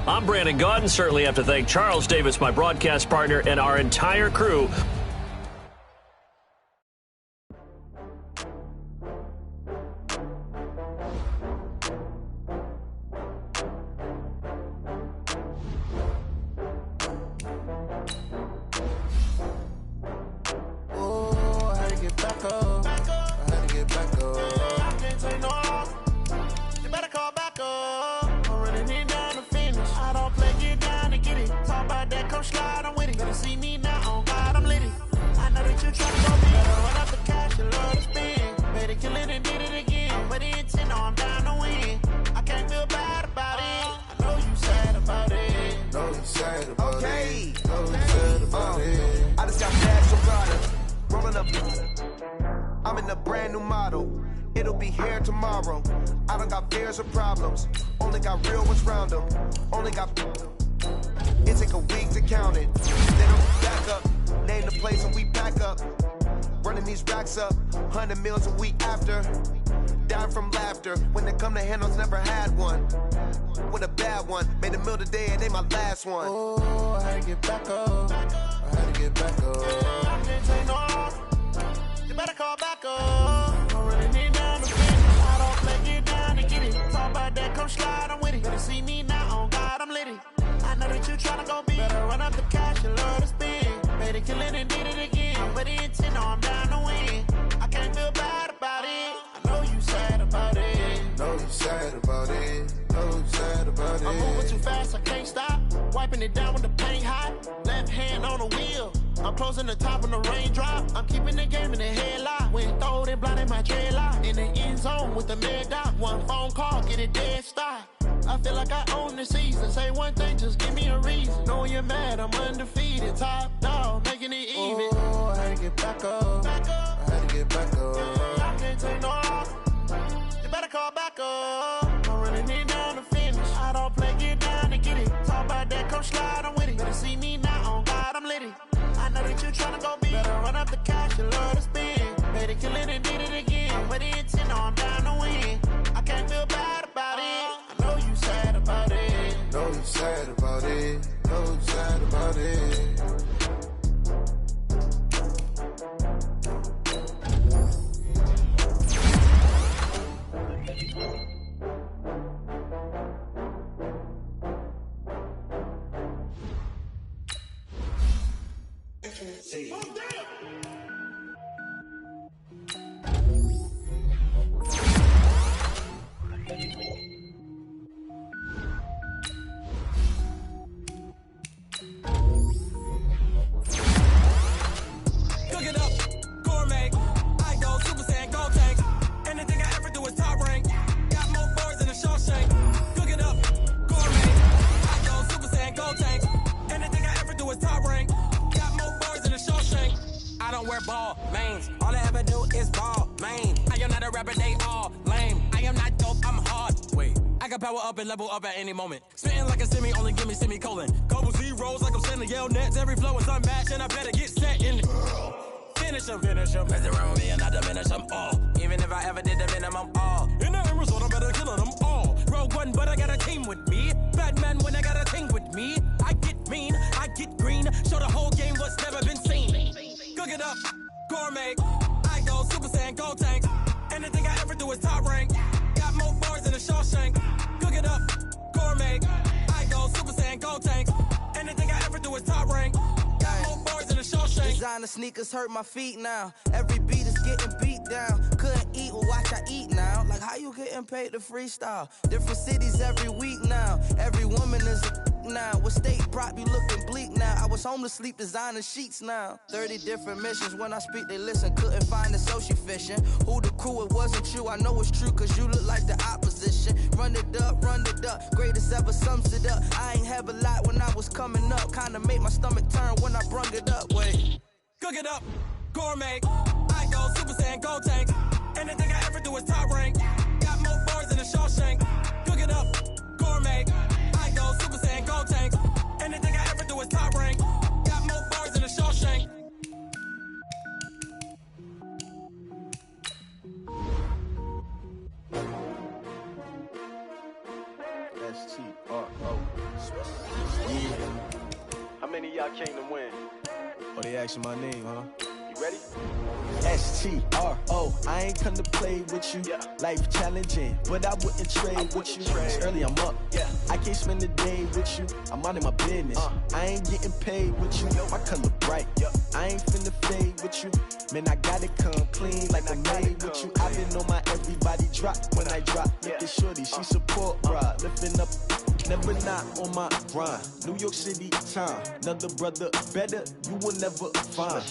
I'm Brandon Gaudin. Certainly have to thank Charles Davis, my broadcast partner, and our entire crew.
I'm in a brand new model. It'll be here tomorrow. I don't got fears or problems. Only got real ones round them. Only got. It take a week to count it. Then I'm back up. Name the place and we back up. Running these racks up. 100 meals a week after.
die from laughter. When it come to handles, never had one. With a bad one, made a meal today and they my last one.
Oh, I had to get back up. I had to get back up. I can't take no off. You better call back up. I'm really need down to finish. I don't play, get down to get it. Talk about that, come slide, I'm with it. Better see me now, on God, I'm litty. I know that you tryna go big. Better run up the cash, you love to spend. Made it, kill it, and did it again. I'm with the intent, no, I'm down to win. I can't feel bad about it. I know you sad about it.
Know you sad about it. Know you sad about it.
I'm moving too fast, I can't stop. Wiping it down with the paint hot. Left hand on the wheel. I'm closing the top on the raindrop. I'm keeping the game in the headlock. When throwed and blinded my dreadlock. In the end zone with the mad dot. One phone call, get it dead stop. I feel like I own the season. Say one thing, just give me a reason. Knowing you're mad, I'm undefeated. Top dog, making it even.
Oh, I had to get back up. I had to get back up.
I can't take no off. You better call back up. I'm running it down to finish. I don't play, get down to get it. Talk about that, come slide, I'm with it. Better see me now, on God, I'm litty. I know that you tryna go big. Better run up the cash, you love to spend. Made it, kill it, and did it again. I'm with the intent, no, I'm down to win. I can't feel bad about it. I know you sad about it.
Know you sad about it. Know you sad about it.
Cook it up, gourmet. I go Super Saiyan, go tank. Anything I ever do is top rank. Got more boys than a Shawshank. Cook it up, gourmet. I go Super Saiyan, go tank. Anything I ever do is top rank. Got more boys than a Shawshank. I don't wear ball mains. All I ever do is ball main. I am not a rapper, they all lame. I am not dope, I'm hard. Wait, I can power up and level up at any moment. Spitting like a semi, only give me semicolon. Couple zeros like I'm sending yell nets. Every flow is unmatched and I better get set in. Finish them. Mess around with me and I diminish them all. Even if I ever did the minimum all. In the end result, I'm better killing them all. Rogue One, but I got a team with me. Batman when I got a team with me. I get mean, I get green. Show the whole game what's never been seen. Cook it up, gourmet. I go Super Saiyan, go tank. Anything I ever do is top rank. Got more bars than a Shawshank. Cook it up, gourmet. I go Super Saiyan, go tank. Anything I ever do is top rank. Got more bars than a Shawshank.
Designer sneakers hurt my feet now. Every beat is getting beat down. Couldn't eat, well watch I eat now. Like how you getting paid to freestyle? Different cities every week now. Every woman is a now. What state prop you looking bleak now? I was home to sleep designer sheets now. 30 different missions. When I speak they listen. Couldn't find it so she fishing. Who the crew, it wasn't you. I know it's true cause you look like the opposition. Run it up. Greatest ever sums it up. I ain't have a lot when I was coming up. Kinda made my stomach turn when I brung it up. Wait.
Cook it up, gourmet. I go Super Saiyan, go tank. Anything I ever do is top rank. Got more bars than a Shawshank. Cook it up, gourmet. I go Super Saiyan, go tank. Anything I ever do is top rank. Got more bars than a Shawshank.
S-T-R-O. Yeah. How many of y'all came to win? Oh, they asking my name, huh? You ready? S-T-R-O. I ain't come to play with you. Yeah. Life challenging, but I wouldn't trade with you. It's early, I'm up. Yeah. I can't spend the day with you. I'm minding my business. I ain't getting paid with you. My color bright. I ain't finna fade with you. Man, I gotta come clean like I'm made with you. I've been on my everybody drop when I drop. Look at shorty, she support ride. Lifting up, never not on my grind. New York City time. Another brother better, you will never find.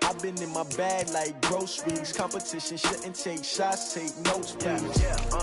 I've been in my bag like groceries. Competition shouldn't take shots, take notes, please.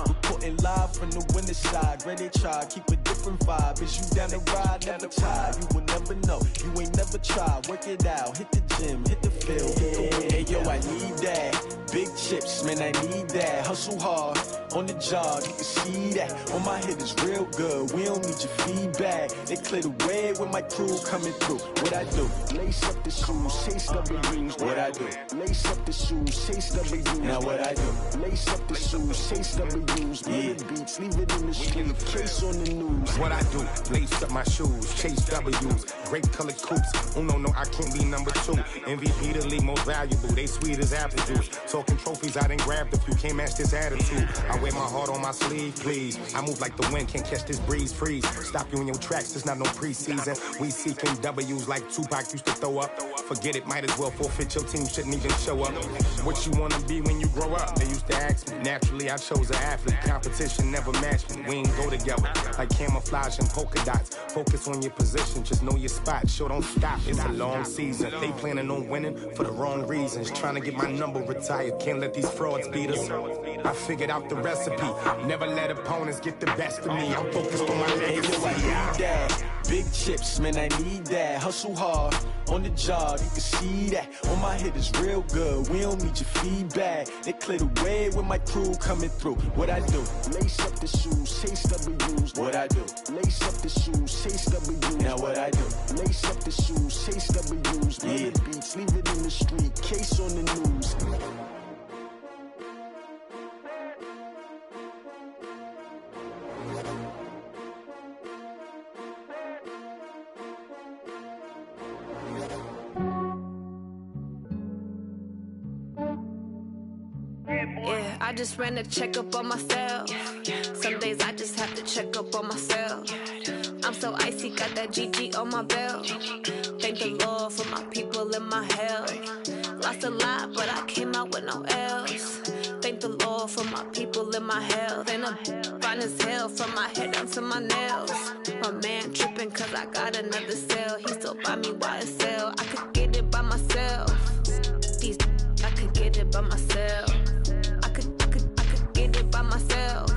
Reporting live from the winter side. Ready to try, keep a different vibe. Is you down the ride, never tired. You will never know. You ain't never never try, work it out, hit the gym, hit the field, hit the win. Hey, yo, I need that. Big chips, man, I need that. Hustle hard, on the job, you can see that. On my head is real good, we don't need your feedback. They clear the way with my crew coming through. What I do? Lace up the shoes, chase W's. What I do? Lace up the shoes, chase W's. Now what I do? Lace up the shoes, chase W's. Yeah. Beats, leave it in the street, case on the news.
What I do? Lace up my shoes, chase W's. Great colored coops. Oh no, I can't be number 2. MVP the league most valuable. They sweet as apple juice. Talking trophies, I didn't grab the few. Can't match this attitude. I wear my heart on my sleeve, please. I move like the wind, can't catch this breeze, freeze. Stop you in your tracks, there's not no preseason. We seeking W's like Tupac used to throw up. Forget it, might as well forfeit. Your team shouldn't even show up. What you wanna be when you grow up? They used to ask me. Naturally, I chose an athlete. Competition never matched me. We ain't go together like camouflage and polka dots. Focus on your position, just know your spot. Sure, don't stop. It's a long season. They planning on winning for the wrong reasons. Trying to get my number retired. Can't let these frauds beat us. I figured out the recipe. Never let opponents get the best of me. I'm focused on my legacy.
Hey, yo, I need that. Big chips, man, I need that. Hustle hard, on the job, you can see that. On my head is real good, we don't need your feedback. They clear the way with my crew coming through. What I do? Lace up the shoes, chase W's. What I do? Lace up the shoes, chase W's. Now what I do? Lace up the shoes, chase W's. Yeah. Beats, leave it in the street, case on the news.
Yeah, I just ran a checkup on myself. Some days I just have to check up on myself. I'm so icy, got that GG on my belt. Thank the Lord for my people and my health. Lost a lot, but I came out with no L's. Thank the Lord for my people and my health. And I'm fine as hell from my head down to my nails. My man tripping cause I got another cell. He still buy me YSL. I could get it by myself. These I could get it by myself. I could get it by myself.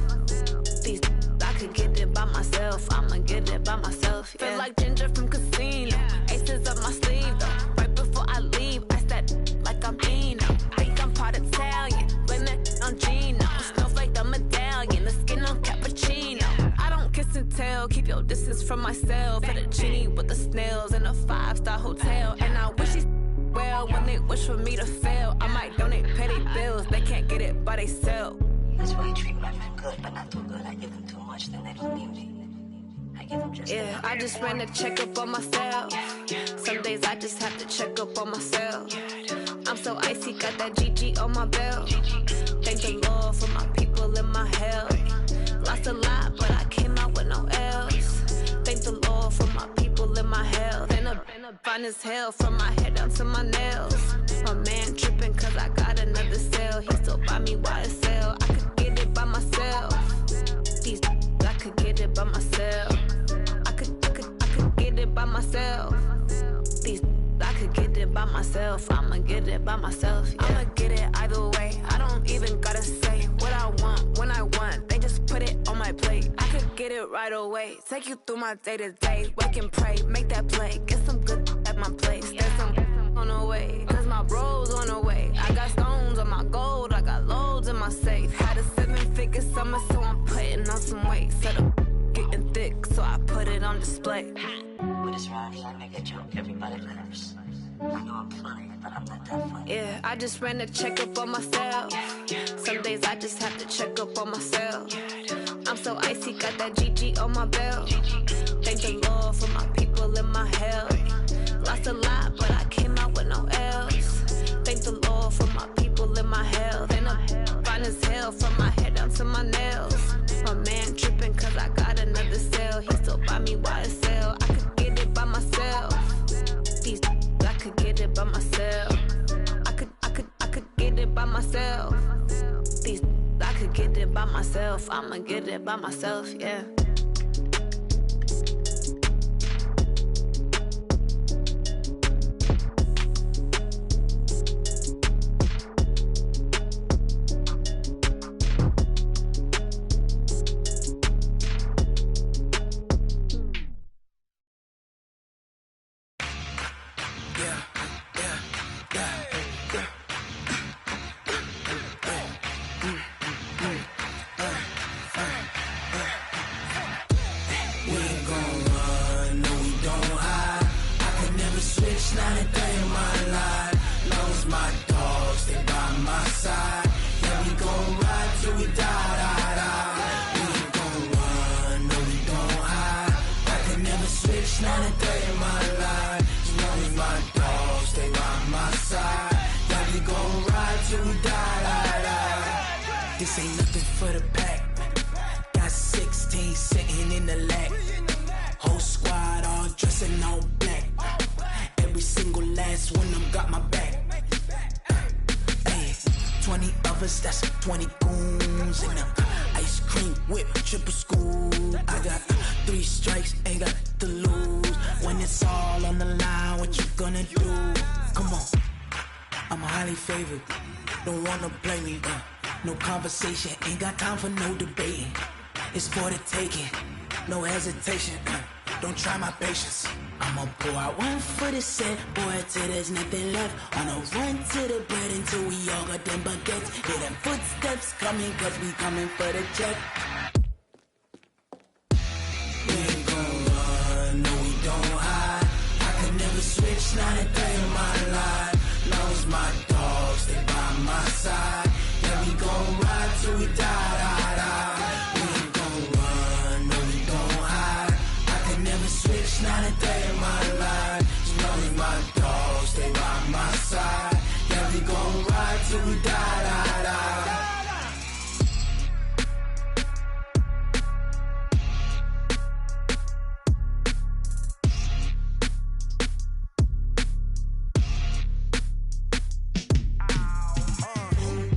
These I could get it by myself. I'ma get it by myself. Yeah. Feel like Ginger from Casino. Aces up my sleeve though. Right before I leave, I said like I'm Dino. Think I'm part Italian. Blame it on Gino. Snowflake the medallion. The skin on cappuccino. I don't kiss and tell. Keep your distance from myself. At a genie with the snails in a 5-star hotel. And I wish he's well when they wish for me to fail. I might donate petty bills. They can't get it by they sell.
That's why you treat my men good, but not too good. I give them too much, then they don't need me. I give them just
yeah, I just ran a checkup on myself. Some days I just have to check up on myself. I'm so icy, got that GG on my belt. Thank the Lord for my people and my health. Lost a lot, but I came out with no L's. Thank the Lord for my people and my health. And I'm fine as hell from my head down to my nails. My man tripping cause I got another cell. He still buy me YSL. I could get it by myself. These I could get it by myself. I could get it by myself. These I could get it by myself. I'ma get it by myself. Yeah. I'ma get it either way. I don't even gotta say what I want when I want. They just put it on my plate. I could get it right away. Take you through my day to day. Wake and pray, make that play. Get some good at my place. There's some on the way, cause my bro's on the way. I got stones on my gold. I got loads in my safe. Had a 7-figure summer, so I'm putting on some weight. Set up getting thick, so I put it on display.
With this round here, I make a joke. Everybody laughs. I know I'm funny, but I'm not that funny.
Yeah, I just ran a checkup on myself. Some days I just have to check up on myself. I'm so icy, got that GG on my belt. Thank the Lord for my people and my health. Lost a lot, but I came out with no L's. Thank the Lord for my people and my health. And I'm fine as hell from my head down to my nails. My man tripping cause I got another cell. He still buy me YSL. I could get it by myself. These I could get it by myself. I could get it by myself. These I could get it by myself. I'ma get it by myself, yeah.
my life. As long as my dogs stay by my side, yeah, we gon' ride till we die. This ain't nothing for the pack. Got 16 sitting in the lap. Whole squad all dressing all black. Every single last one of them got my back. Hey, 20 of us, that's 20 goons in them. Ice cream whip, triple scoop. I got 3 strikes, ain't got to lose. When it's all on the line, what you gonna do? Come on, I'm highly favored. Don't wanna play me, no conversation, ain't got time for no debating. It's for the taking, no hesitation. Don't try my patience. I'ma pour out one for the set, boy, till there's nothing left. On a run to the bread until we all got them baguettes. Hear them footsteps coming, cause we coming for the check. We ain't gon' run, no we don't hide. I could never switch, not a day in my life. Long as my dogs stay by my side, yeah, we gon' ride till we die. Switch, not a day in my life. As long as my dogs stay by my side, yeah, we gon' ride till we die.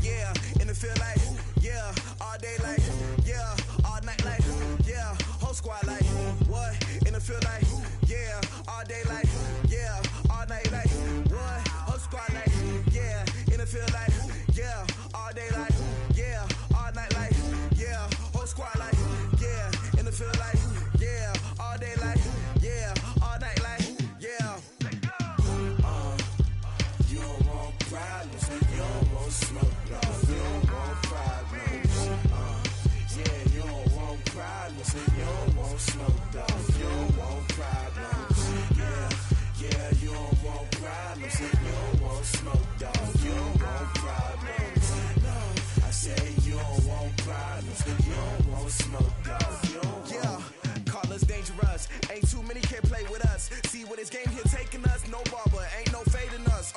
Yeah, and it feel like, yeah, all day like, yeah, all night like, yeah, whole squad like, what? And it feel like, yeah, all day like, yeah, all night like, what? Whole squad like, yeah, and it feel like, yeah, all day like, yeah, all night like, yeah, whole squad like, yeah, and it feel like, yeah, all day like, yeah, all night like, yeah. You don't want problems, you don't want smoke, no, you don't want problems. Yeah, you don't want problems, you don't want smoke, dog. You don't want problems. Yeah, you don't want problems. You don't want smoke, dog. You don't want problems. No, I say you don't want problems. You don't want smoke, dog. You don't want. Call us dangerous. Ain't too many can play with us. See what this game here taking us. No barber, ain't no fading us.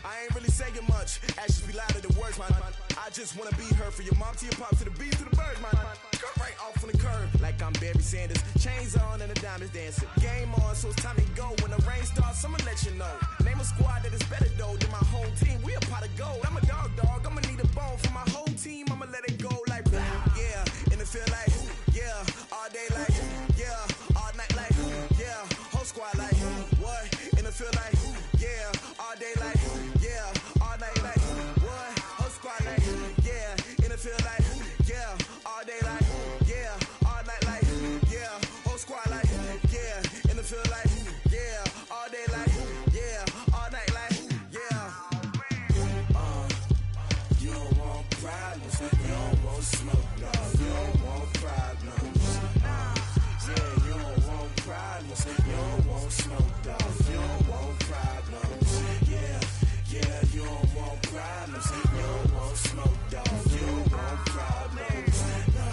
I ain't really saying much. Actions be louder than words, man. I just wanna be heard. For your mom to your pop to the beat to the bird, man. Cut right off on the curb like I'm Barry Sanders. Chains on and the diamonds dancing. Game on, so it's time to go. When the rain starts, I'ma let you know. Name a squad that is better though than my home team. We a pot of gold. I'm a dog. I'ma need a bone for my whole team. I'ma let it go like yeah. And it feel like yeah, all day like yeah, all night like yeah, whole squad like what? And it feel like yeah, all day like yeah, all night like what? Whole squad like yeah, and it feel like yeah, all day like yeah, all night like yeah, whole squad like yeah, and it feel like yeah, all day like yeah, all night like yeah. You don't want problems, you don't want smoke, no, you don't want problems. Yeah, you don't want problems, you don't want smoke, dog. You don't want problems. Yeah, you don't want problems, you don't want smoke, dog. You don't want problems. No,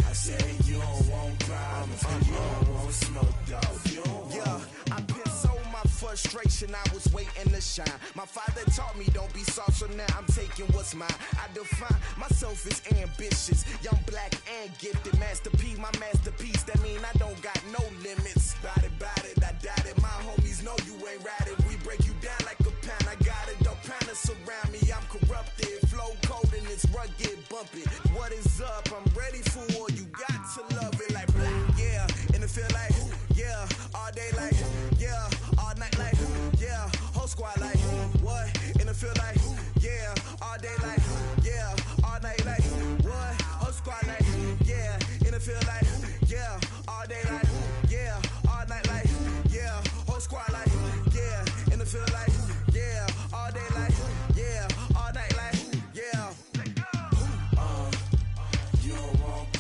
I say you don't want problems, you don't want smoke, dog. You don't want. Yeah, I pissed so my frustration, I was waiting to shine. My father taught me don't be soft, so now I'm taking what's mine. I define myself as ambitious, young, black, and gifted. Master P, my masterpiece. That mean I don't got no limits. Bout it, I doubt it. My homies know you ain't ratted. We break you down like a pound. I got it, don't pound us around me. I'm corrupted, flow cold and it's rugged, bumpy. What is up? I'm ready for war. You got to love it like black, yeah. And it feel like yeah, all day like yeah, all night like yeah, whole squad like what? And it feel like yeah, all day like yeah, all night like what? Whole squad like yeah, and it feel like yeah, all day like yeah, all night like yeah, whole squad like yeah, and it feel like yeah, all day like yeah, all night like yeah. You don't want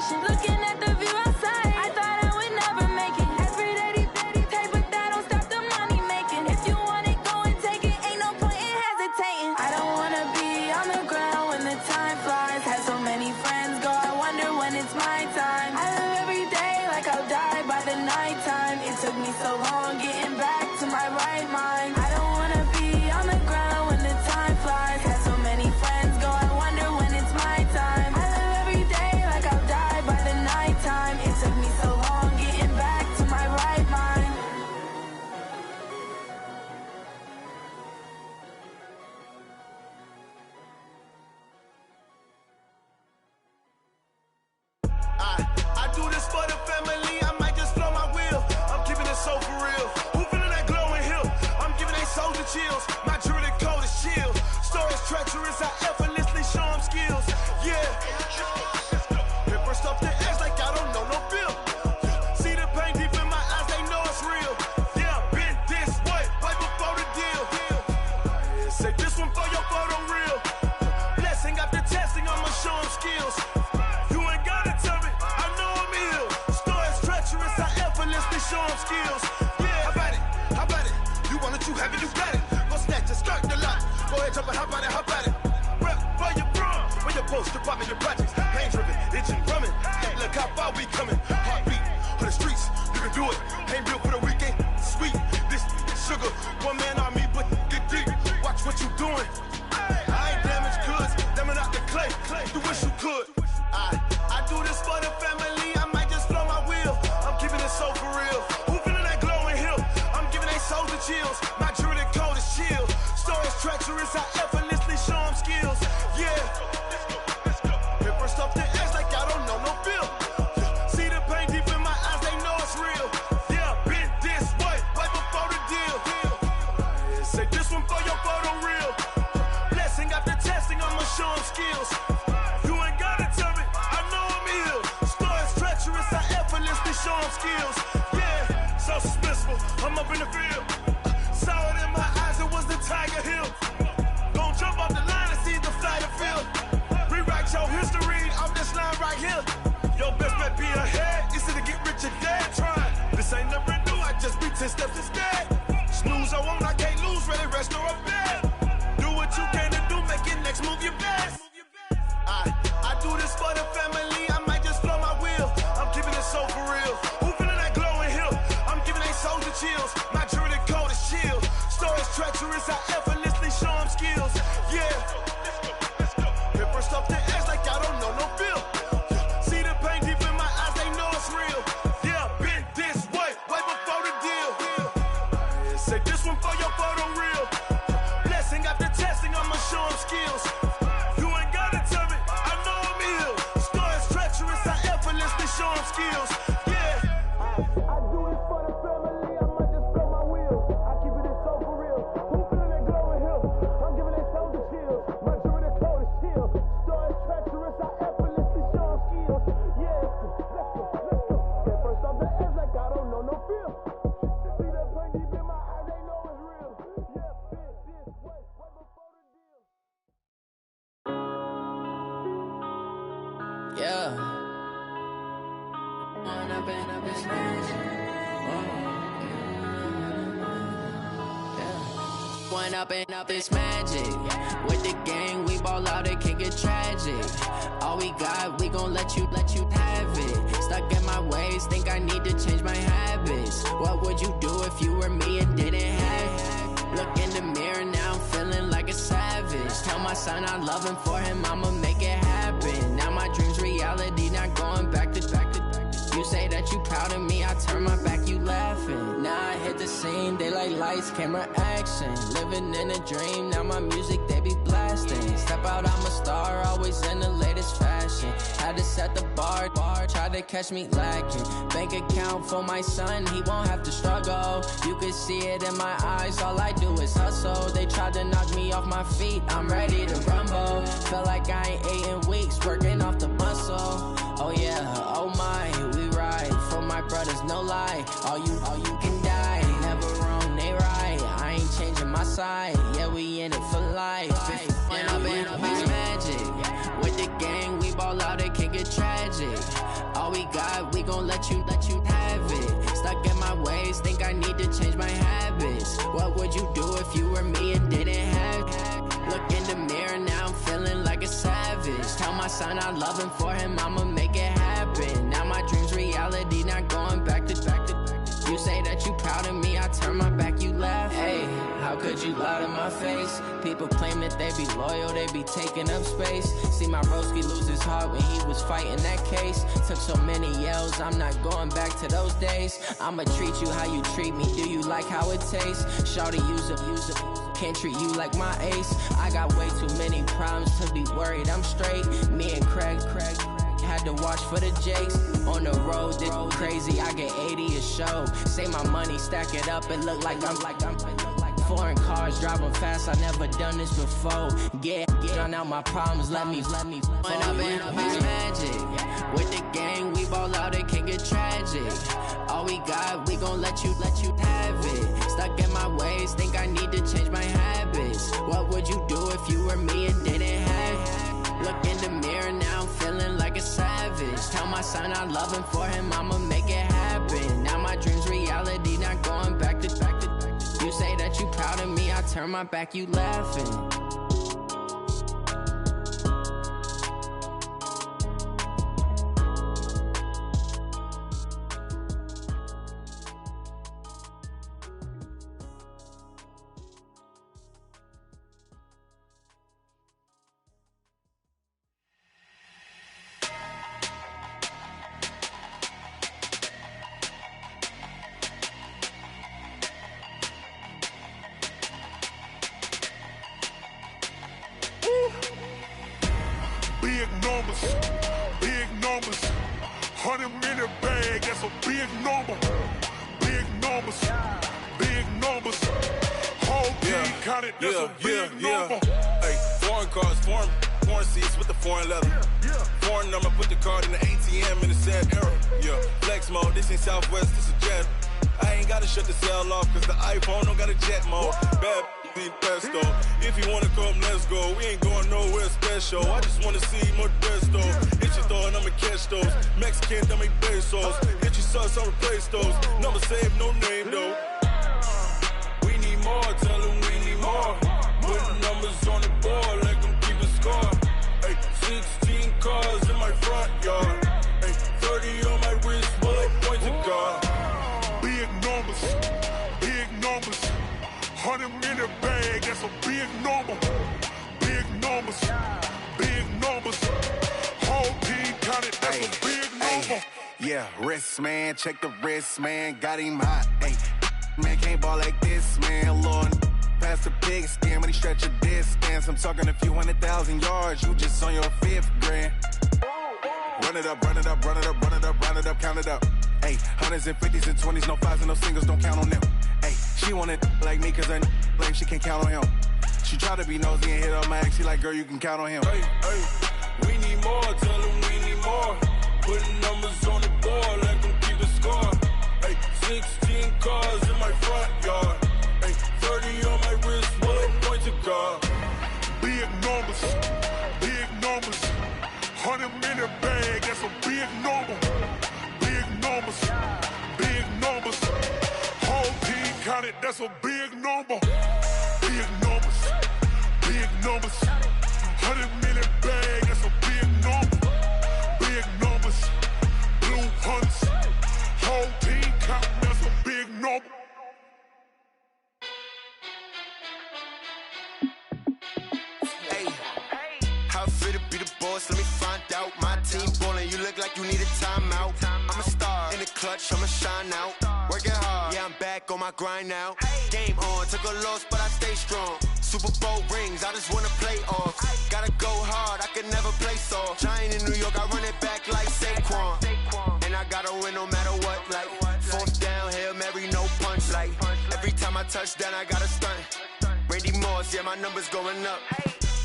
celebration. Looking at the view outside, I thought I would never make it. Every day, take, but that don't stop the money making. If you want it, go and take it. Ain't no point in hesitating. I don't wanna be on the ground when the time flies. Had so many friends go, I wonder when it's my time. I live every day like I'll die by the nighttime. It took me so long getting back to my right mind. I don't wanna be on the ground when the time flies. Had so many friends go, I wonder when it's my time. I live every day like I'll die by the nighttime. It took me so long getting back to my right mind.
I do this for the family, I might just blow my wheel. I'm keeping it so for real. Who feeling that glowing hill? I'm giving they soldier chills. My jewelry code is chill. Stories treacherous, I effortlessly show them skills. Yeah. Paper stuff the edge like I don't know no bill. See the pain deep in my eyes, they know it's real. Yeah, been this way, way before the deal. Say this one for your photo real. Blessing after testing, I'ma show them skills. You ain't gotta tell me, I know I'm ill. Stories treacherous, I effortlessly show them skills. Yeah, how about it? How about it? You want it, you have it, you got it. Go snatch it, skirt the lot. Go ahead, jump it, how about it? How about it? Rep where you from? Where your post, department, your projects. Pain driven, itching, drumming. Hey, look how far we coming. Heartbeat on the streets, you can do it. Ain't built for the weekend. Sweet, this sugar. One man army, but get deep. Watch what you doing. I ain't damaged goods, damn out the clay. You wish you could. I do this for the family, I might just blow my wheel. I'm keeping it so for real. Who feeling that glowing hill? I'm giving they soldier chills. My jewelry code is chill. Stories treacherous, I effortlessly show them skills. Yeah. Paper stuff the edge like I don't know no bill. See the pain deep in my eyes, they know it's real. Yeah, been this way, way before the deal. Say this one for your photo real. Blessing after testing, I'ma show them skills. You ain't gotta tell me, I know I'm ill. Stories treacherous, I effortlessly show them skills. Yeah, so suspenseful, I'm up in the field. Saw it in my eyes, it was the Tiger Hill. Gon' jump off the line and see the flight of field. Rewrite your history, I'm this line right here. Your best bet be ahead, easy to get rich or dead. Trying, this ain't never new, I just be 10 steps instead. Snooze I won't, I can't lose, ready, rest or a bed. Do what you can to do, make it next move your best. I do this for the family, I might just blow my wheel. I'm keeping it so for real. Who feeling that glowing hill? I'm giving they soldier chills. My jewelry code is chill. Stories treacherous, I effortlessly show them skills. Yeah. Paper stuff the edge like I don't know no bill. See the pain deep in my eyes, they know it's real. Yeah, been this way, way before the deal. Say this one for your photo real. Blessing after testing, I'ma show them skills. You ain't gotta tell me, I know I'm ill. Stories treacherous, I effortlessly show them skills. Yeah. I do this for the family, I might just blow my wheel. I keep it so for real. Who feeling that glowing hill? I'm giving they soldier chills. My jewelry code is chill. Stories treacherous, I effortlessly show them skills. Yeah, let's go. Get first off the edge like I don't know no feel. See that pain deep in my eyes, they know it's real. Yeah, been this way, way before the deal.
Yeah. One up and up, it's magic. With the gang, we ball out, it can get tragic. All we got, we gon' let you have it. Stuck in my ways, think I need to change my habits. What would you do if you were me and didn't have it? Look in the mirror now, I'm feeling like a savage. Tell my son I love him, for him I'ma make it happen. Now my dream's reality, not going back to. You say that you proud of me, I turn my back, you laughing. Now I hit the scene, they like lights, camera, action. Living in a dream, now my music, they be blasting. Step out, I'm a star, always in the latest fashion. Had to set the bar, try to catch me lacking. Bank account for my son, he won't have to struggle. You can see it in my eyes, all I do is hustle. They tried to knock me off my feet, I'm ready to rumble. Feel like I ain't ate in weeks, working off the muscle. Oh yeah, oh my, we ride for my brothers, no lie. All you can die, never wrong, they right. I ain't changing my side, yeah, we in it for life. When up and up, it's magic. With the gang, we ball out, it can get tragic. we got, we gon' let you have it. Stuck in my ways, think I need to change my habits. What would you do if you were me and didn't have it? Look in the mirror, now I'm feeling like a savage. Tell my son I love him, for him I'ma make it happen. Now my dream's reality, not going back to. You say that you proud of me, I turn my back, you laugh. Hey, how could you lie to my face? People claim that they be loyal, they be taking up space. See my broski lose his heart when he was fighting that case. Took so many yells, I'm not going back to those days. I'ma treat you how you treat me, do you like how it tastes? Shawty, use a, can't treat you like my ace. I got way too many problems to be worried, I'm straight. Me and Craig had to watch for the Jakes. On the road, this crazy, I get 80 a show. Say my money, stack it up, it look like I'm foreign cars, driving fast, I never done this before. Get on out my problems, let me When up in it's magic. With the gang, we ball out, it can get tragic. All we got, we gon' let you have it. Stuck in my ways, think I need to change my habits. What would you do if you were me and didn't have it? Look in the mirror, now I'm feeling like a savage. Tell my son I love him, for him I'ma make it happen. Now my dream's reality, not going back to. You say that you proud of me, I turn my back, you laughing.
Big numbers, 100 minute bag, that's a big number. Big numbers, whole team counted, that's a big number.
Hey, foreign cars, foreign seats with the foreign leather. Foreign number, put the card in the ATM in the sad era. Yeah, flex mode, this ain't Southwest, this a jet. I ain't gotta shut the cell off, cause the iPhone don't got a jet mode. Bad need pesto. If you wanna come, let's go. We ain't going nowhere special. I just wanna see more Desto. Hit your throw and I'ma catch those. Mexican, dummy pesos. Hit your sus, I'll replace those. Number saved, no name though. We need more, tell them we need more. Put numbers on the board, let them keep a score. Hey, 16 cars in my front yard. Hey, 30 on my wrist, bullet point to God.
Big numbers, 100 minute bag, that's a big number. Big numbers, whole team counted, that's a big number.
Yeah, wrist man, check the wrist man, got him hot. Ay, man can't ball like this, man. Lord, past the pig skin when he stretch a distance. I'm talking a few 100,000 yards, you just on your 5th grand. Run it up, count it up. Ay, hundreds and 50s and 20s, no 5s and no singles, don't count on them. Ay, she want it like me, cause her like she can't count on him. She try to be nosy and hit up my ex, she like, girl, you can count on him.
Hey, we need more, tell them we need more. Putting numbers on the board, let them keep a score. Hey, 16 cars in my front yard. Hey, 30 on my wrist, bullet point to God.
Big numbers, 100 minute bag, that's a big number. Big numbers, whole team counted, that's a big number. Big numbers, 100 minute bag, that's a big number. Big numbers, blue hunts, whole team counting, that's a big number.
Hey, how fit to be the boss? Let me find out. My team ballin', you look like you need a timeout. I'm a star in the clutch, I'ma shine out. Working hard, yeah, I'm back on my grind now. Game on, took a loss, but I stay strong. Super Bowl rings, I just wanna play off. Gotta go hard, I can never play soft. Giant in New York, I run it back like Saquon. And I gotta win no matter what, like 4th down, Hail Mary, no punch. Like every time I touch down, I gotta stunt. Randy Moss, yeah, my numbers going up.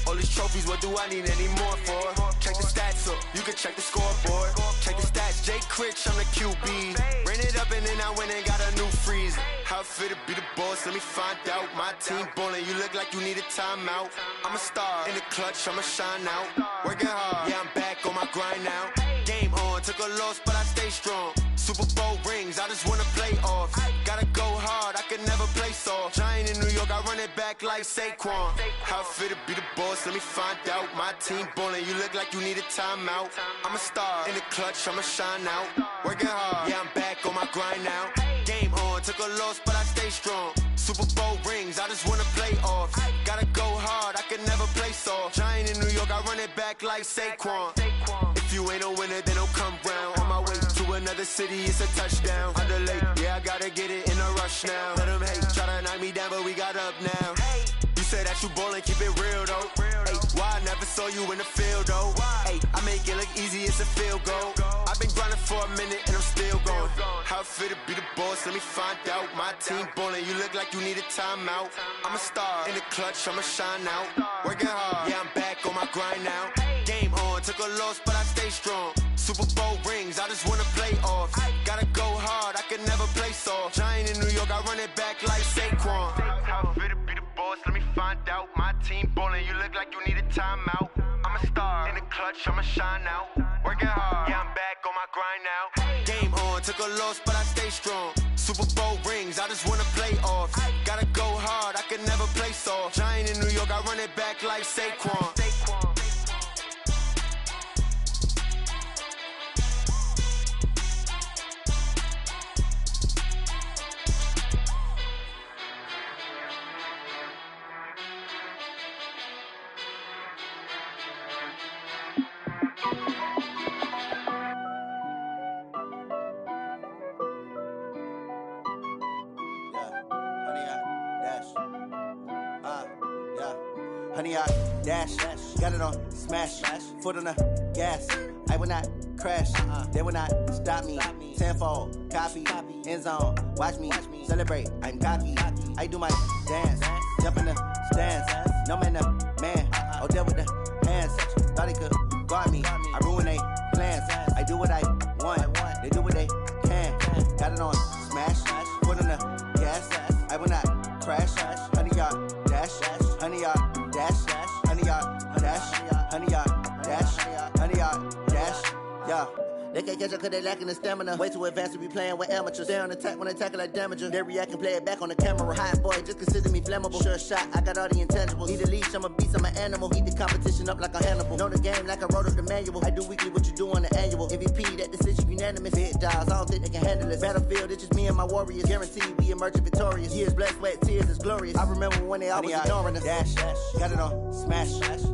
All these trophies, what do I need any more for? Check the stats up, you can check the scoreboard. Check the stats, Jay Critch, I'm the QB. Ran it up in ballin' and I went and got a new freezer. How fit to be the boss, let me find out. My team ballin', you look like you need a timeout. I'm a star, in the clutch, I'ma shine out. Working hard, yeah, I'm back on my grind now. Game on, took a loss, but I stay strong. Super Bowl rings, I just wanna play off. Gotta go hard, I can never play soft. Giant in New York, I run it back like Saquon. How fit to be the boss, let me find out. My team ballin', you look like you need a timeout. I'm a star, in the clutch, I'ma shine out. Working hard, yeah, I'm back on my grind now. Game on, took a loss, but I stay strong. Super Bowl rings, I just wanna play off. Gotta go hard, I can never play soft. Giant in New York, I run it back like Saquon. If you ain't a winner, then don't come round. On my way to another city, it's a touchdown. Underlay, yeah, I gotta get it in a rush now. Let them hate, try to knock me down, but we got up now. You said that you ballin', keep it real though. Hey, why I never saw you in the field though? Hey, I make it look easy, it's a field goal. I've been grinding for a minute and I'm still going. How fit to be the boss, let me find out. My team ballin', you look like you need a timeout. I'm a star, in the clutch, I'ma shine out. Working hard, yeah, I'm back on my grind now. Game on, took a loss, but I stay strong. Super Bowl rings, I just wanna play off. Gotta go hard, I can never play soft. Giant in New York, I run it back like Saquon. How fit to be the boss, let me find out. My team ballin', you look like you need a timeout. I'm a star, in the clutch, I'ma shine out. Working hard, yeah, I'm back on my grind now. Game on, took a loss, but I stay strong. Super Bowl rings, I just wanna play off. Gotta go hard, I can never play soft. Giant in New York, I run it back like Saquon.
Honey, I dash, got it on smash, foot on the gas. I will not crash, they will not stop me. Tenfold, copy, end zone, watch me celebrate. I'm cocky, I do my dance, jump in the stands. No man, the man, oh, deal with the hands. Thought he could guard me, I ruin they plans. I do what I want, they do what they can. Got it on smash, foot on the gas. I will not crash, honey, y'all dash, honey, y'all dash, honey, y'all dash, honey, y'all dash, honey, y'all dash, yeah. They can't catch up cause they lacking the stamina. Way too advanced to be playing with amateurs. Stay on attack when they tackle like damager. They react and play it back on the camera. Hot boy, just consider me flammable. Sure shot, I got all the intangibles. Need a leash, I'm a beast, I'm an animal. Eat the competition up like a Hannibal. Know the game like I wrote up the manual. I do weekly what you do on the annual. MVP, that decision unanimous. Hit dials, I don't think they can handle it. Battlefield, it's just me and my warriors. Guaranteed we emerging victorious. Years, blood, sweat, tears, it's glorious. I remember when they always ignoring us. Dash, got it on smash,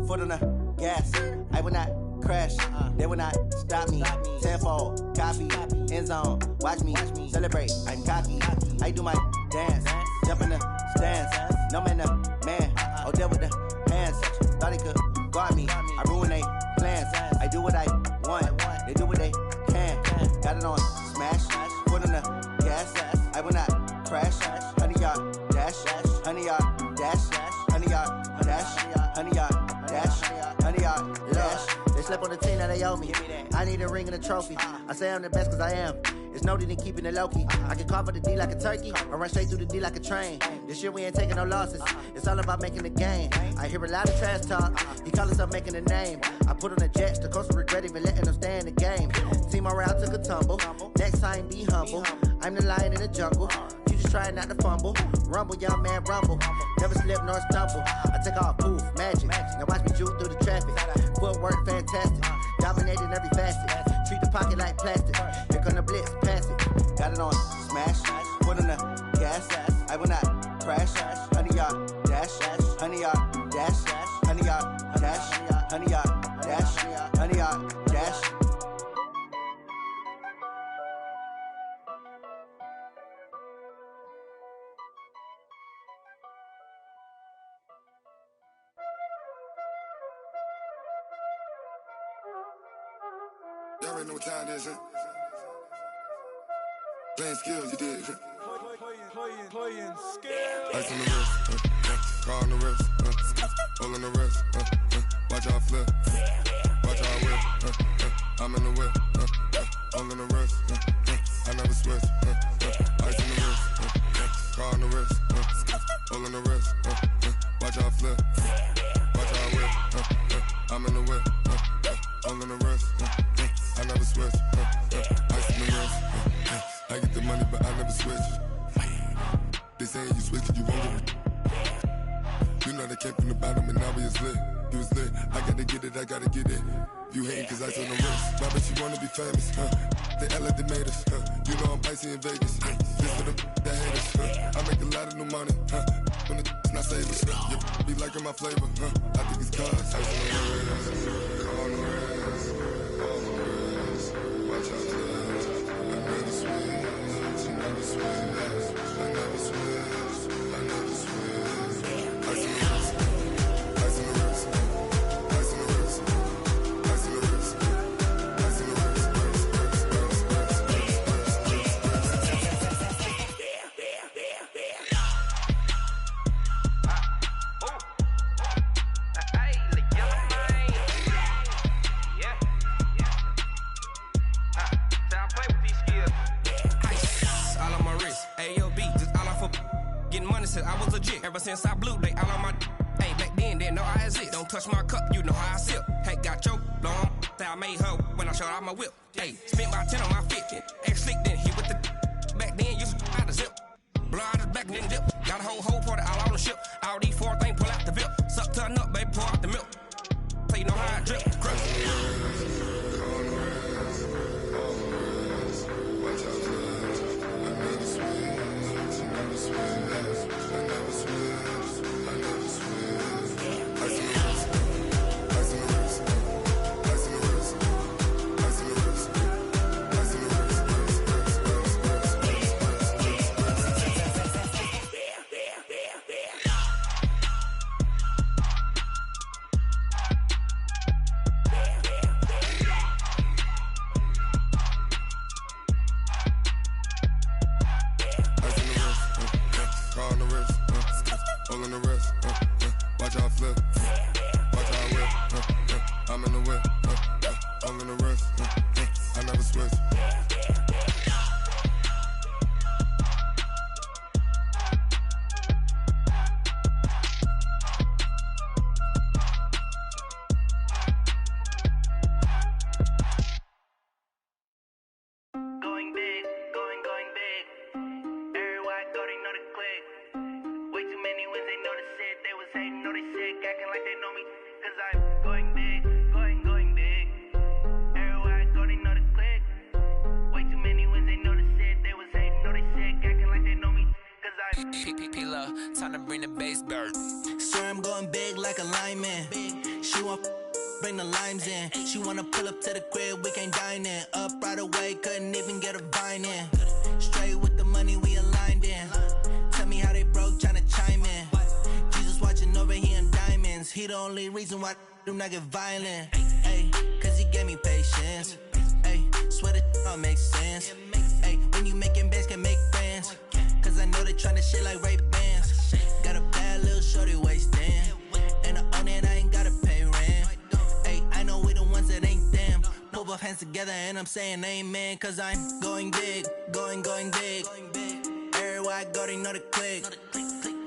foot on the gas. I will not crash, they will not stop me. Tenfold, copy, end zone, watch me celebrate. I'm cocky, I do my dance, jump in the stands. No man, the man, oh, deal with the hands. Thought he could guard me, I ruin they plans. I do what I want, they do what they can. Got it on smash, foot on the gas. I will not crash, honey, y'all dash, honey, y'all dash, honey, y'all dash, honey, y'all dash, honey, y'all dash. They slept on the team, now they owe me. I need a ring and a trophy. I say I'm the best cause I am. It's no need in keeping it low-key. I can carve up the D like a turkey, or run straight through the D like a train. This year we ain't taking no losses. It's all about making the game. I hear a lot of trash talk. He call himself making a name. I put on the jets, the coach will regret even letting them stay in the game. Team morale took a tumble. Next time be humble. I'm the lion in the jungle. You just trying not to fumble. Rumble, young man, rumble. Never slip nor stumble. I take off, poof, magic. Now watch me juke through the traffic. Footwork fantastic. Dominating every facet. Treat the pocket like plastic. Here come the blitz, pass it. Got it on smash, foot on the gas. I will not crash. Honey, y'all dash, honey, y'all dash, honey, y'all dash, honey, y'all dash, honey, y'all dash.
Y'all already know what time it is, huh? Playing skills, you did, huh? Playing skills. Ice on the wrist, car on the wrist, all on the wrist, watch out flip, watch out whip, I'm in the whip, all on the wrist, I never switch. Ice in the wrist, car on the wrist, all on the wrist. Watch how I flip, watch how I whip. I'm in the whip, all on the wrist. I never switch. Ice in the wrist. I get the money, but I never switch. They saying you switch, you won't get it. You know they came from the bottom and now we is lit. You was lit. I gotta get it, I gotta get it. You hating cause ice on the wrist. My bitch, you wanna be famous, They act like they made us, You know I'm icy in Vegas, This for the that hate us, I make a lot of new money, When it's not savers, you be liking my flavor, I think it's cause ice on the wrist, on the wrist, on the wrist. Watch out for that. I never switch, I never switch, I never switch, I never switch. Ice on the wrist, ice on the wrist, ice on the wrist, ice on the wrist, ice on the wrist.
I was legit. Ever since I blew, they all on my hey, back then, didn't know I exist. Don't touch my cup, you know how I sip. Hey, got your long, that I made her when I showed out my whip. Hey, spent my 10 on my 50. Ex-slick, then hit with the back then, used to out the zip. Blow out his back, then dip. Got a whole party all on the ship. All these 4 things, pull out the VIP. Suck, turn up, baby, pour out the milk. So you know how I drip. Crush.
Time to bring the bass bird. Swear I'm going big like a lineman. She want bring the limes in. She wanna pull up to the crib, we can't dine in. Up right away, couldn't even get a vine in. Straight with the money we aligned in. Tell me how they broke, tryna chime in. Jesus watching over here in diamonds. He the only reason why do not get violent. Ay, cause he gave me patience. Ay, swear that all makes sense. Ay, when you making bands can make friends. Cause I know they tryna shit like Ray Bans. Got a bad little shorty wasting. And I own it, I ain't gotta pay rent. Ay, I know we the ones that ain't them. Pull both hands together and I'm saying amen. Cause I'm going big, going big. Everywhere I go, they know the click.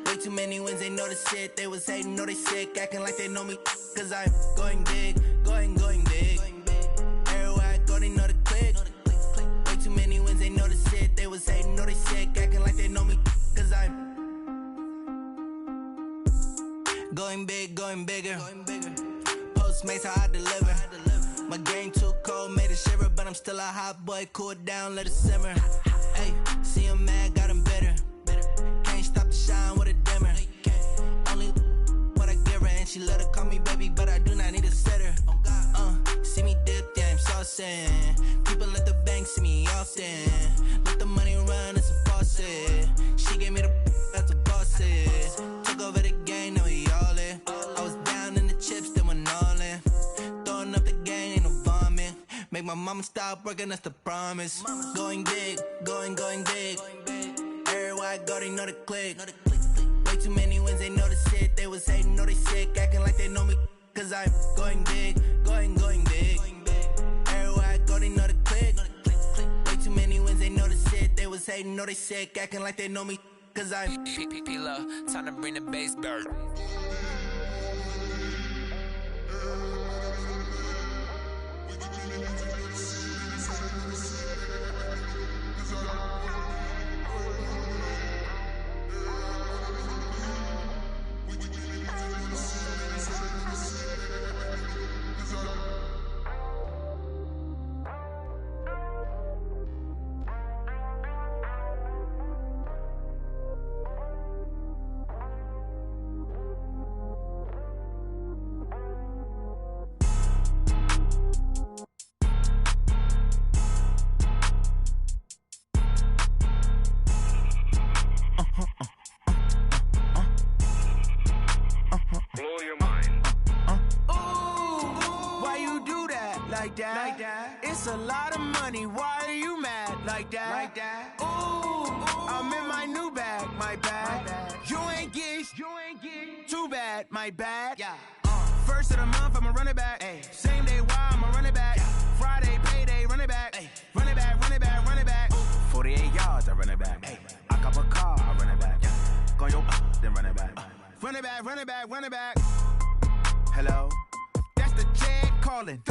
Way too many wins, they know the shit. They was hating, know they sick, acting like they know me. Cause I'm going big, going big. Everywhere I go, they know the click. Way too many wins, they know the shit. They was hating, know they sick, acting like they know me. Cause I'm going big, going bigger. Postmates, how I deliver. My game too cold, made it shiver. But I'm still a hot boy, cool down, let it simmer. Hey, see him mad, got him bitter. Can't stop the shine with a dimmer. Only what I give her, and she let her call me baby, but I do not need a sitter. See me dip, yeah, I'm saucing. People at the bank see me often. Let the money run, it's a faucet. She gave me the that's a boss is. Took over the game, now we all in. I was down in the chips, then went all in. Throwing up the game, ain't no vomit. Make my mama stop working, that's the promise. Going big, going big. Everywhere I go, they know the click. Way too many wins, they know the shit. They was hating, know they sick, acting like they know me. Cause I'm going big, going big. Everywhere I go, they know the click. Way too many wins, they know the hating, know they sick, acting like they know me, cause I'm P-Love, time to bring the bass back. It's a lot of money, why are you mad like that? Ooh, I'm in my new bag, my bad. You ain't get too bad, my bad. First of the month, I'ma run it back. Same day, why I'ma run it back. Friday, payday, run it back. Run it back, run it back, run it back. 48 yards, I run it back. I cop a car, I run it back. Go yo, then run it back. Run it back, run it back, run it back. Hello? That's the jag calling.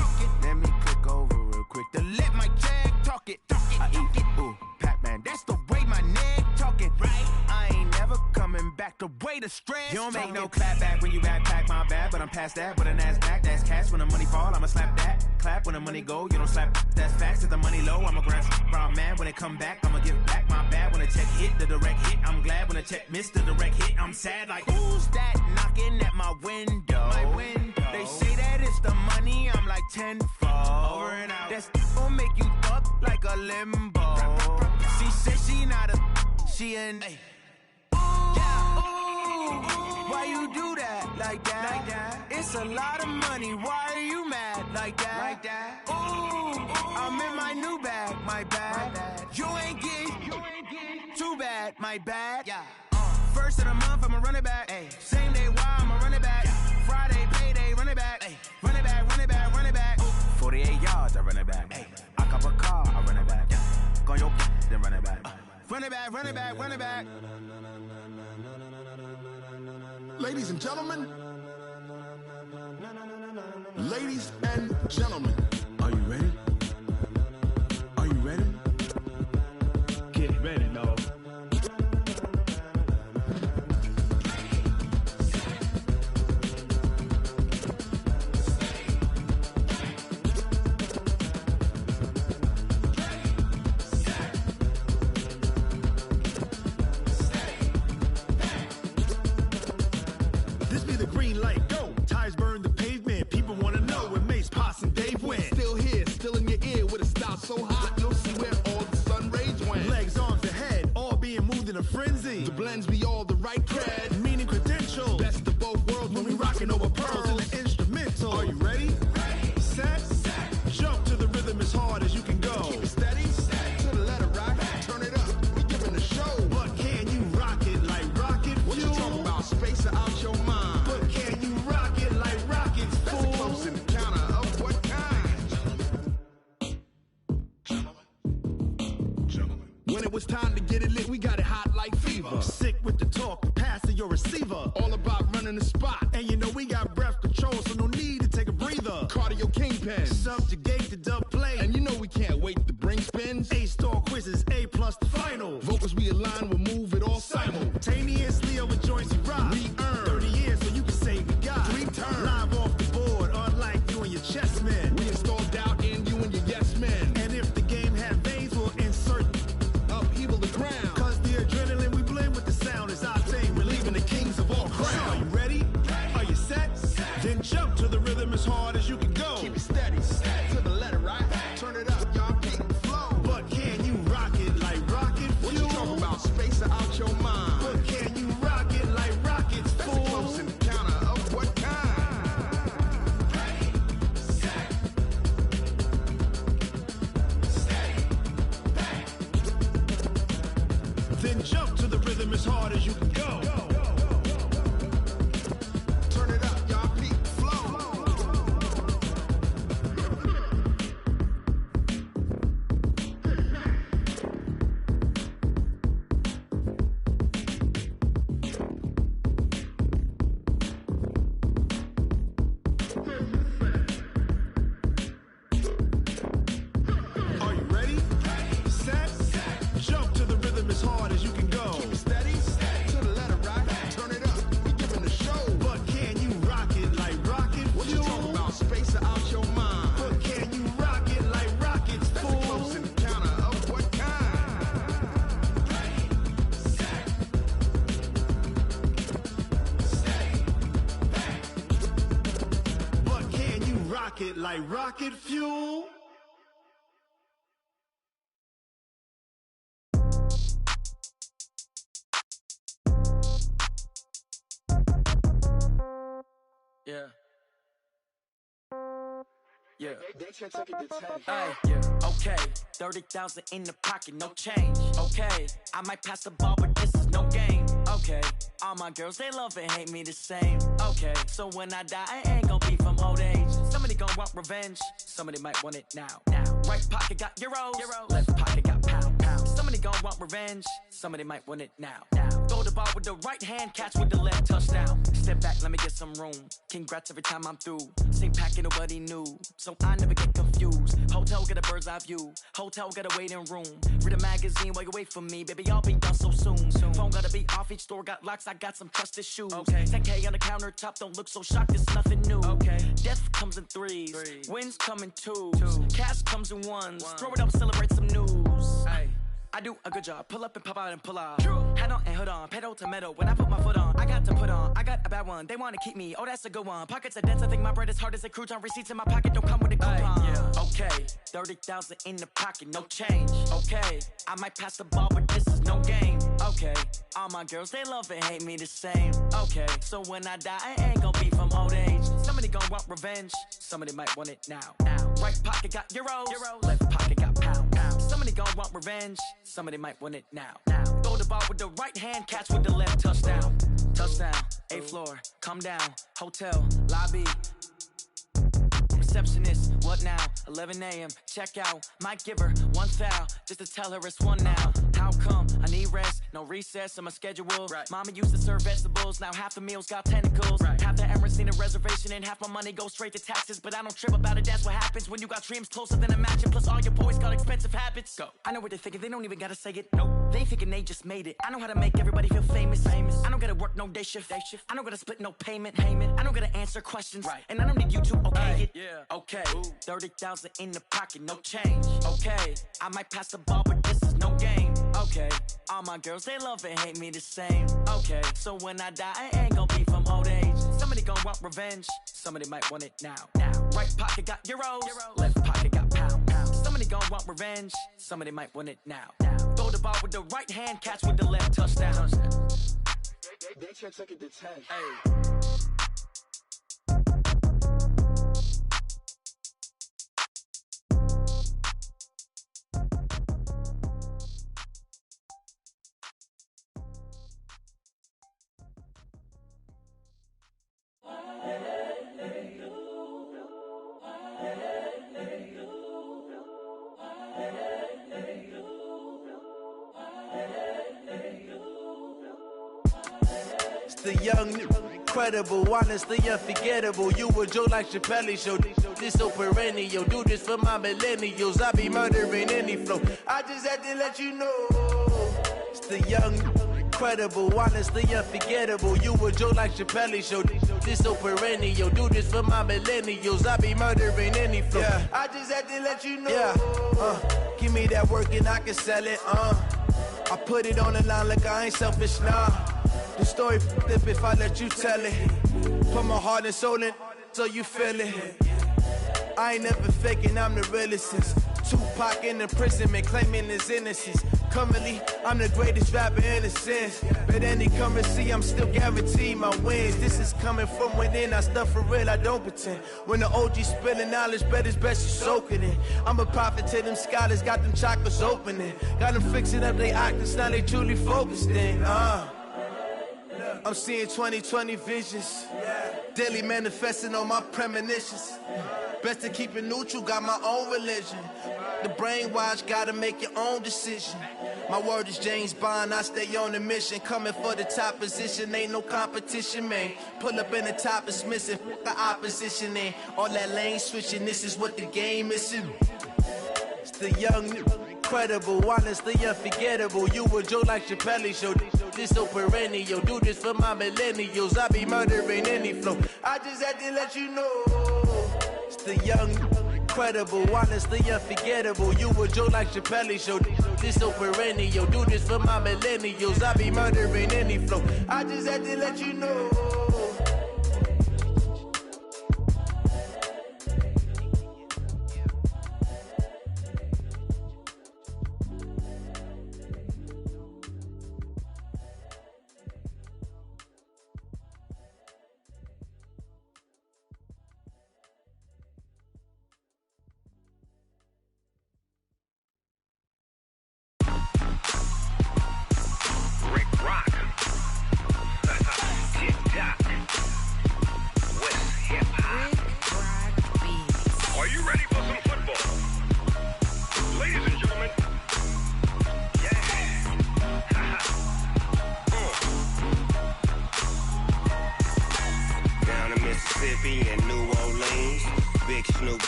Let me click over real quick to let my jag talk it. I eat it, ooh, Pac-Man. That's the way my neck talking. Right? I ain't never coming back. The way the stress. You don't make no clap back when you backpack, my bad. But I'm past that with a NASDAQ. That's cash when the money fall. I'ma slap that. Clap when the money go. You don't slap. That's facts. If the money low, I'ma grab brown man. When it come back, I'ma give back my bad. When the check hit, the direct hit. I'm glad when the check missed the direct hit. I'm sad like who's that knocking at my window? My window. They say that it's the money. I'm like tenfold. Over and out. That's gon' make you up like a limbo. She said she not a. She an. Why you do that like that? It's a lot of money. Why are you mad like that? Ooh, I'm in my new bag, my bad. You ain't get too bad, my bad. First of the month, I'ma run it back. Same day, why I'ma run it back. Friday, payday, run it back. Run it back, run it back, run it back. 48 yards, I run it back. I cop a car, I run it back. Go yo, then run it back. Run it back, run it back, run it back.
Ladies and gentlemen, ladies and gentlemen, are you ready? Are you ready? Get ready, dog.
So hot, you'll see where all the sun rays went.
Legs, arms, the head, all being moved in a frenzy.
The blends be all the right cred,
meaning credentials.
Best of both worlds when we rockin' over pearls
in the instrumental. Are you ready?
Ready.
Set. Jump to the rhythm as hard as you can go.
Keep it steady. To the letter right. Turn it up. We giving the show.
But can you rock it like rocket fuel?
What you talking about? Space out your mind.
But can you rock it like rockets, fool?
That's a close encounter of what kind?
When it was time to get it lit, we got it hot like fever. Sick with the talk, pass to your receiver.
All about running the spot.
And you know we got breath control, so no need to take a breather.
Cardio kingpin.
Subjugate the dub play.
And you know we can't wait to bring spins.
A-star quizzes, A+ the final.
Vocals we align, we'll move it all
simultaneously over joints we rock.
We earn
30 years, so you can say we got
3 turns.
Live off the board, unlike you and your chess men.
We install doubt in you and your yes men.
And if the game had veins, we'll insert
upheaval the ground.
Cause the adrenaline we blend with the sound is our thing. Relieving the kings of all crowns. So are you ready? Are you set? Then jump to the rhythm as hard as you can go.
Keep it steady. To the letter right. Turn it up, y'all. Keep it flow.
But can you rock it like rocket fuel?
What you talking about? Space out your mind.
But can you rock it like rockets, fool?
That's a close encounter of what kind?
Ready, set, steady, back. Then jump to the rhythm as hard as you can go.
Turn it up, y'all. Keep it flow. pocket like rocket fuel.
Yeah. Yeah. Hey, yeah. Okay. 30,000 in the pocket, no change. Okay. I might pass the ball, but this is no game. Okay. All my girls, they love and hate me the same. Okay. So when I die, I ain't gon' be from old age. Somebody gon' want revenge. Somebody might want it now. Right pocket got euros. Left pocket got pound. Somebody gon' want revenge. Somebody might want it now. Throw the ball with the right hand, catch with the left, touchdown. Step back, let me get some room. Congrats every time I'm through. Same packet, nobody knew, so I never get confused. Hotel get a bird's eye view. Hotel got a waiting room. Read a magazine while you wait for me, baby. I'll be done so soon. Phone gotta be off. Each store got locks. I got some trusted shoes. 10K on the countertop. Don't look so shocked. It's nothing new. Death comes in threes. Wins come in twos. Cash comes in ones. Throw it up, celebrate some news. I do a good job. Pull up and pop out and pull out. Head on and hood on. Pedal to metal. When I put my foot on, I got to put on. I got a bad one. They want to keep me. Oh, that's a good one. Pockets are dense. I think my bread is hard as a crouton. Receipts in my pocket don't come with a coupon. Okay. 30,000 in the pocket. No change. Okay. I might pass the ball, but this is no game. Okay. All my girls, they love and hate me the same. Okay. So when I die, I ain't gon' be from old age. Somebody gon' want revenge. Somebody might want it now. Right pocket got euros. Left pocket got pound. Somebody gon' want revenge. Somebody might want it now. Throw the ball with the right hand, catch with the left, touchdown. Touchdown, 8th floor, come down, hotel, lobby. Receptionist, what now? 11 a.m., check out. Might give her one foul, just to tell her it's one now. How come? I need rest, no recess on my schedule. Mama used to serve vegetables, now half the meals got tentacles. Half the Emirates need a reservation and half my money goes straight to taxes. But I don't trip about it, that's what happens when you got dreams closer than a mansion. Plus all your boys got expensive habits. Go. I know what they're thinking, they don't even gotta say it. Nope. They thinking they just made it. I know how to make everybody feel famous. I don't gotta work no day shift. I don't gotta split no payment. I don't gotta answer questions. And I don't need you to okay it. Okay, 30,000 in the pocket, no change. Okay, I might pass the ball, but this is no game. Okay, all my girls, they love and hate me the same. Okay, so when I die, I ain't gon' be from old age. Somebody gon' want revenge. Somebody might want it now. Right pocket got euros. Left pocket got pound. Somebody gon' want revenge. Somebody might want it now. Throw the ball with the right hand, catch with the left, touchdown.
They can't take it to 10.
The young, incredible, honestly unforgettable. You a joke like Chappelle show. This so perennial. Do this for my millennials. I be murdering any flow. I just had to let you know. It's the young, incredible, honestly unforgettable. You a joke like Chappelle show. This so perennial. Do this for my millennials. I be murdering any flow. I just had to let you know. Give me that work and I can sell it. I put it on the line like I ain't selfish, nah. The story flip if I let you tell it. Put my heart and soul in so you feel it. I ain't never faking, I'm the realest since Tupac in imprisonment, claiming his innocence. Currently, I'm the greatest rapper in a sense. But any currency, I'm still guaranteed my wins. This is coming from within, I stuff for real, I don't pretend. When the OG spilling knowledge, bet it's best you soak it in. I'm a prophet to them scholars, got them chakras opening. Got them fixing up they octaves, now they truly focused in. I'm seeing 2020 visions. Daily manifesting on my premonitions. Best to keep it neutral, got my own religion. The brainwash, gotta make your own decision. My word is James Bond, I stay on a mission. Coming for the top position, ain't no competition, man. Pull up in the top is missing, the opposition in. All that lane switching, this is what the game is. It's the young, incredible, honestly unforgettable. You a joke like Chappelle show. This so perennial. Do this for my millennials. I be murdering any flow. I just had to let you know. It's the young, incredible, honestly unforgettable. You a joke like Chappelle show. This so perennial. Do this for my millennials. I be murdering any flow. I just had to let you know.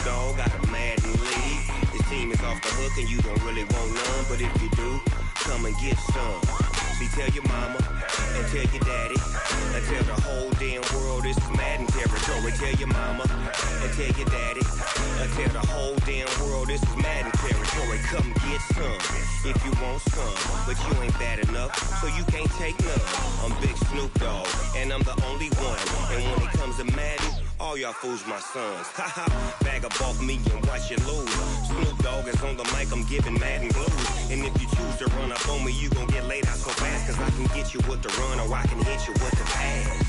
Dogg got a Madden lead. His team is off the hook and you don't really want none, but if you do, come and get some. See, tell your mama and tell your daddy and tell the whole damn world this is Madden territory. Tell your mama and tell your daddy and tell the whole damn world this is Madden territory. Come get some if you want some, but you ain't bad enough, so you can't take none. I'm Big Snoop Dogg, and I'm the only one. And when it comes to Madden, all y'all fools my sons. Haha, bag up off me and watch you lose. Snoop Dogg is on the mic, I'm giving Madden blues. And if you choose to run up on me, you gon' get laid out so fast, cause I can get you with the run or I can hit you with the pass.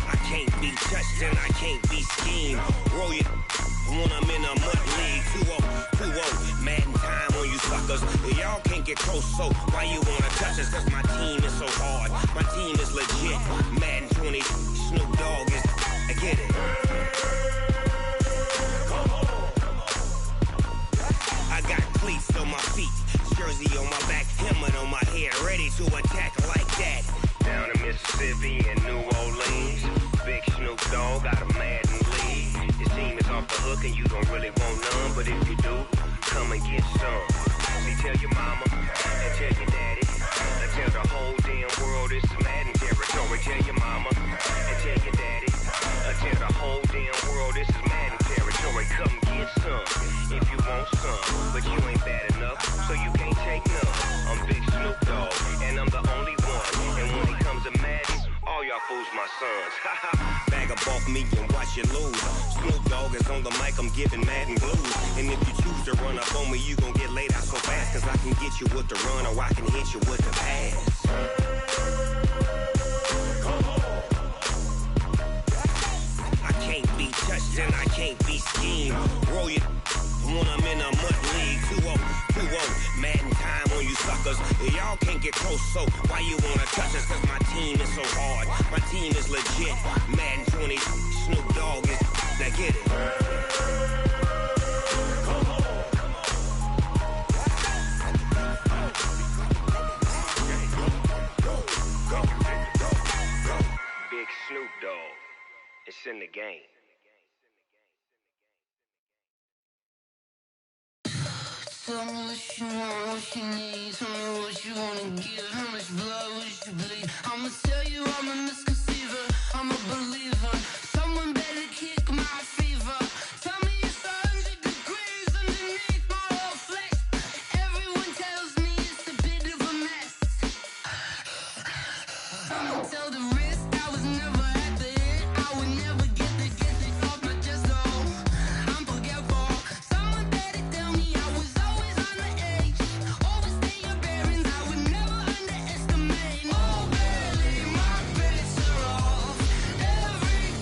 I can't be touched and I can't be schemed. Roll you when I'm in a mud league. 2-0, Madden time on you suckers. Y'all can't get close, so why you wanna touch us? Cause my team is so hard, my team is legit. Madden 20, Snoop Dogg is, I get it. I got cleats on my feet, jersey on my back, helmet on my head, ready to attack like that. Down in Mississippi and New Orleans, Big Snoop Dogg got a Madden lead. His team is off the hook and you don't really want none, but if you do, come and get some. See, tell your mama and tell your daddy and tell the whole damn world this is Madden territory. Tell your mama and tell your daddy and tell the whole damn world this is Madden territory. Come get some if you want some, but you ain't bad enough, so you can't take none. I'm Big Snoop Dogg, and I'm the only one. And when it comes to Madden, all y'all fools my sons. Bag up off me and watch you lose. Snoop Dogg is on the mic, I'm giving Madden blues. And if you choose to run up on me, you gon' get laid out so fast, cause I can get you with the run or I can hit you with the pass. I can't be touched and I can't be schemed. Roll you when I'm in a mud league. 2-0, Madden time on you suckers. Y'all can't get close, so why you wanna touch us? Cause my team is so hard, my team is legit. Madden 20, Snoop Dogg is, now get it. Big Snoop Dogg, it's in the game.
Tell me what you want, what you need. Tell me what you wanna give. How much blood would you bleed? I'ma tell you I'm a misconceiver. I'm a believer. Someone better kick my fever. Tell me it's 100 degrees underneath my whole flesh. Everyone tells me it's a bit of a mess. I'ma tell the risk I was never at the end. I would never get the off my chest. Oh, I'm forgetful. Someone better tell me I was always on the edge. Overstay your bearings, I would never underestimate. Oh, barely, my bets are off. Every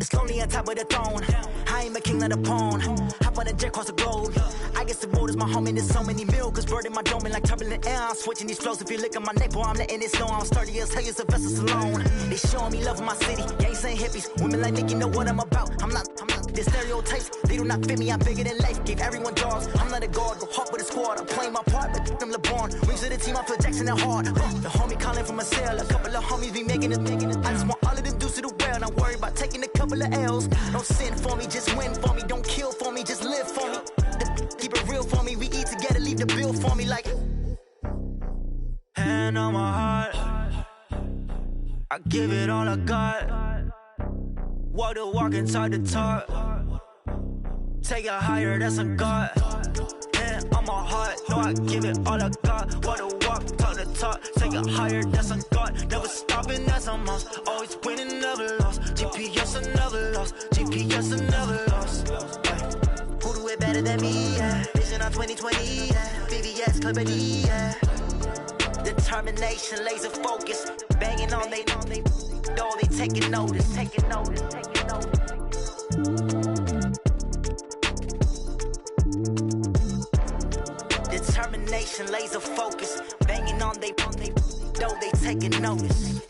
Slowly on top of the throne. I ain't a king, not a pawn. Hop on a jet across the globe. I guess the world is my home and there's so many milk. Bird in my dome and like turbulent air. I'm switching these flows. If you look at my neck, boy, I'm letting it snow. I'm sturdy as hell as a vessel alone. They showing me love in my city. Gangs ain't hippies. Women like Nicki know what I'm about. I'm not. The stereotypes, they do not fit me. I'm bigger than life. Gave everyone dogs. I'm not a guard. Go hard with a squad. I'm playing my part, but them LeBron. Rings to the team. I feel Jackson and hard. The homie calling from a cell. A couple of homies be making it. I just want all of them dudes to do well. Not worry about taking a couple of L's. Don't sin for me, just win for me. Don't kill for me, just live for me. Keep it real for me. We eat together, leave the bill for me like. Hand on my heart, I give it all I got. Walk the walk and talk the talk. Take it higher, that's a God. Hand on my heart, no, I give it all I got. Walk the walk, talk the talk. Take it higher, that's a God. Never stopping, that's a must. Always winning, never lost. GPS, I never lost. GPS, I never lost. Who do it better than me? Yeah. Vision on 2020. Yeah. VVS, Clippity. Yeah. Determination, laser focus. Banging on they know they taking notice. Taking notice. Taking notice. Determination, laser focus. Banging on they know they taking notice.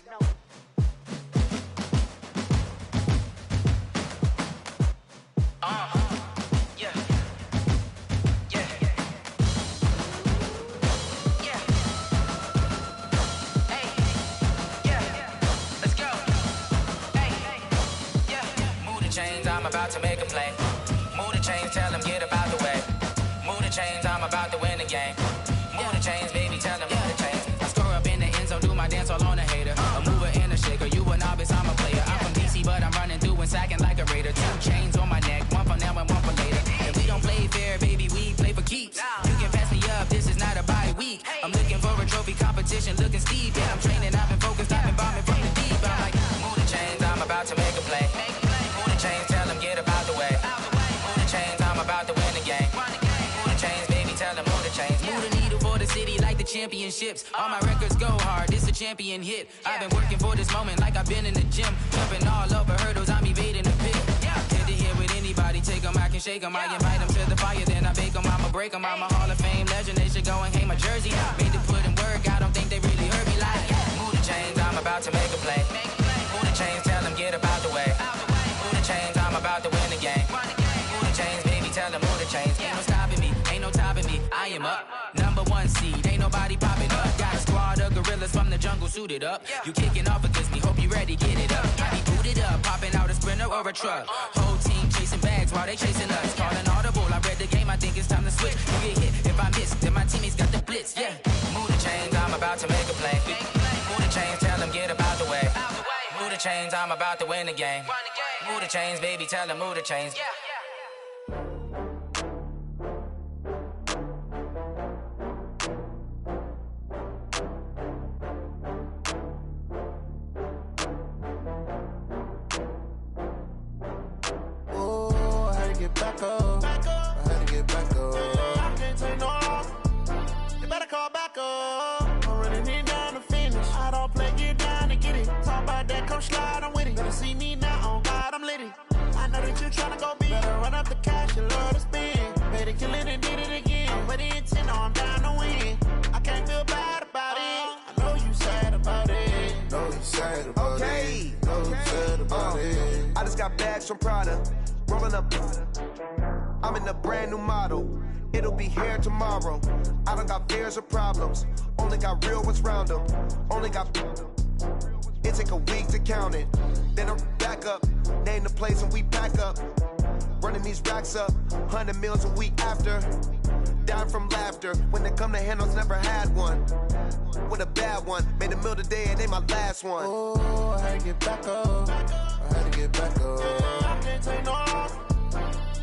I'm about to make a play. Move the chains, tell them get about the way. Move the chains, I'm about to win the game. Move the chains, baby, tell them move the chains. I score up in the end zone, do my dance all on a hater. A mover and a shaker, you a novice, I'm a player. I'm from DC, but I'm running through and sacking like a raider. 2 chains on my neck, one for now and one for later. And we don't play fair, baby, we play for keeps. You can pass me up, this is not a bye week. I'm looking for a trophy competition, looking steep. Yeah, I'm training, I've been focused, I've been bombing from the deep. I'm like, move the chains, I'm about to make a play. Move the chains, tell them get about the way. Move the chains, I'm about to win the game. Move the chains, baby, tell them move the chains. Move the needle for the city like the championships. All my records go hard, this a champion hit. I've been working for this moment like I've been in the gym. Jumping all over hurdles, I'm evading the pit. Get to here with anybody, take them, I can shake them. I invite them to the fire, then I bake them, I'ma break them. I'm a Hall of Fame legend, they should go and hang my jersey. Made to put in work, I don't think they really heard me like. Move the chains, I'm about to make a play. Move the chains, tell them get about the way. Move the chains, I'm about to win the game. Move the chains, baby, tell them move the chains. Ain't no stopping me, ain't no topping me. I am up, #1 seed, ain't nobody popping up. Got a squad of gorillas from the jungle suited up. You kicking off against me, hope you ready, get it up. I be booted up, popping out a Sprinter or a truck. Whole team chasing bags while they chasing us. Calling audible, I read the game, I think it's time to switch. You get hit, if I miss, then my teammates got the blitz, yeah. Move the chains, I'm about to make a play. Move the chains, tell them get about the way. Move the chains, I'm about to win the game. Move the chains, baby, tell them move the chains.
Oh, I had to get back up. I had to get back up. I can't take no loss. You better call back up. I'm running it down to finish. I don't play, get down to get it. Talk about that, come slide, I'm with it. Better see me now, on God, I'm litty. I know that you tryna go big. Better run up the cash, you love to spend. Better kill it and did it again. But the intent, no, I'm down to win. I can't feel bad about it. I know you sad about it.
Know you sad about it. Know you sad about it. I just got bags from Prada. Rolling up. I'm in a brand new model. It'll be here tomorrow. I don't got fears or problems. Only got real ones round them. Only got. It take a week to count it. Then I'm back up. Name the place and we pack up. Running these racks up. 100 meals a week after. Down from laughter. When they come to handles, never had one. With a bad one. Made a meal today and they my last one.
Oh, I had to get back up. I had to get back up. I can't take no loss.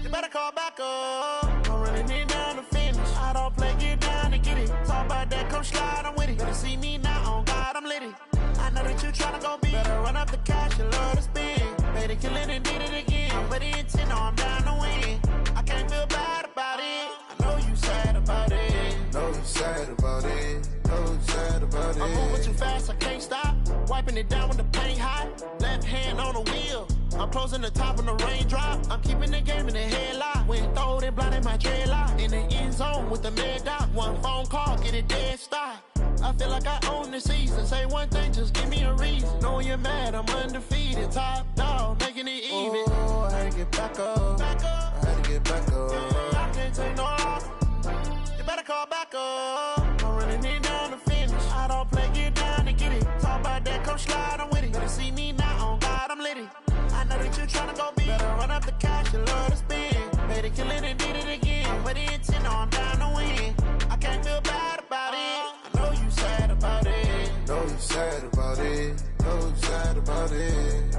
You better call back up. I'm running it down to finish. I don't play, get down to get it. Talk about that, come slide, I'm with it. Better see me now, on God, I'm litty. I know that you tryna go big. Better run up the cash, you love to spend. Better kill it and did it again. But the intent, no, I'm down to win. I can't feel bad about it. I know you sad about it.
Know you sad about it. Know you sad about it.
I'm moving too fast, I can't stop. Wiping it down when the paint hot. Left hand on the wheel.
I'm closing the top on the raindrop. I'm keeping the game in the headlock. Went throwed and blinded my dreadlock. In the end zone with the mad dot. One phone call, get it dead stop. I feel like I own the season. Say one thing, just give me a reason. Knowing you're mad, I'm undefeated. Top dog, making it even.
Oh, I had to get back up. I had to get back up.
I can't take no loss. You better call back up. I'm running it down to finish. I don't play, get down and get it. Talk about that, come slide, I'm with it. Better see me now, on God, I'm litty. I know that you're trying to go big. Better run up the cash, you love to spend. Made it, kill it, and did it again. Put the intent on, I'm down to win. I can't feel bad about it. I know you sad about it.
Know you sad about it. Know you sad about it.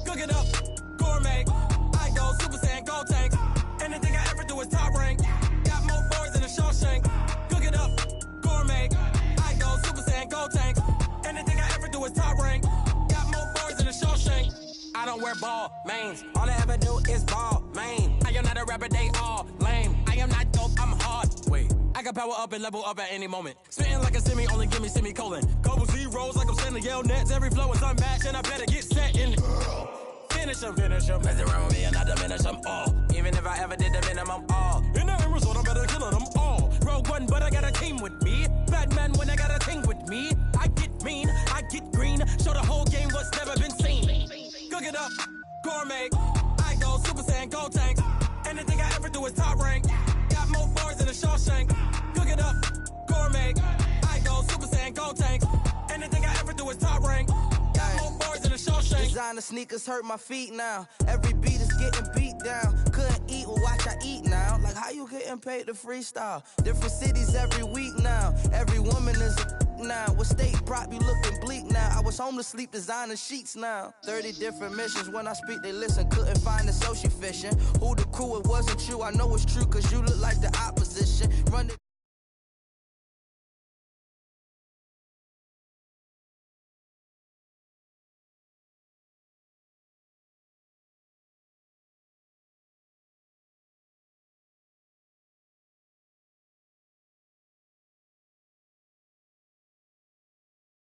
Cook it up, gourmet. I go Super Saiyan, gold tanks. Anything I ever do is top rank. Got more boys than a Shawshank. Cook it up, gourmet. I go Super Saiyan, gold tanks. Anything I ever do is top rank. Got more boys than a Shawshank. I don't wear ball mains. All I ever do is ball main. I am not a rapper, they all lame. I am not dope, I'm hard. Wait, I can power up and level up at any moment. Spitting like a semi, only give me semicolon. Couple zeros like I'm sending yell nets. Every flow is unmatched and I better get set in. Finish them. Mess around with me and I diminish them all. Even if I ever did the minimum all. In the end result, I'm better killing them all. Rogue One, but I got a team with me. Batman when I got a thing with me. I get mean, I get green. Show the whole game what's never been seen. Cook it up, gourmet. I go Super Saiyan, gold tanks. Anything I ever do is top rank. Got more bars than a Shawshank. Cook it up, gourmet. I go Super Saiyan, gold tanks. Anything I ever do is top rank. Got more bars than a Shawshank.
Designer sneakers hurt my feet now. Every beat is getting beat down. Couldn't eat, well watch I eat now. Like how you getting paid to freestyle? Different cities every week now. Every woman is a now. With state prop, you looking bleak now. I was home to sleep, designer sheets now. 30 different missions. When I speak, they listen. Couldn't find the social fishing. Who the crew, it wasn't you. I know it's true, cause you look like the opposite.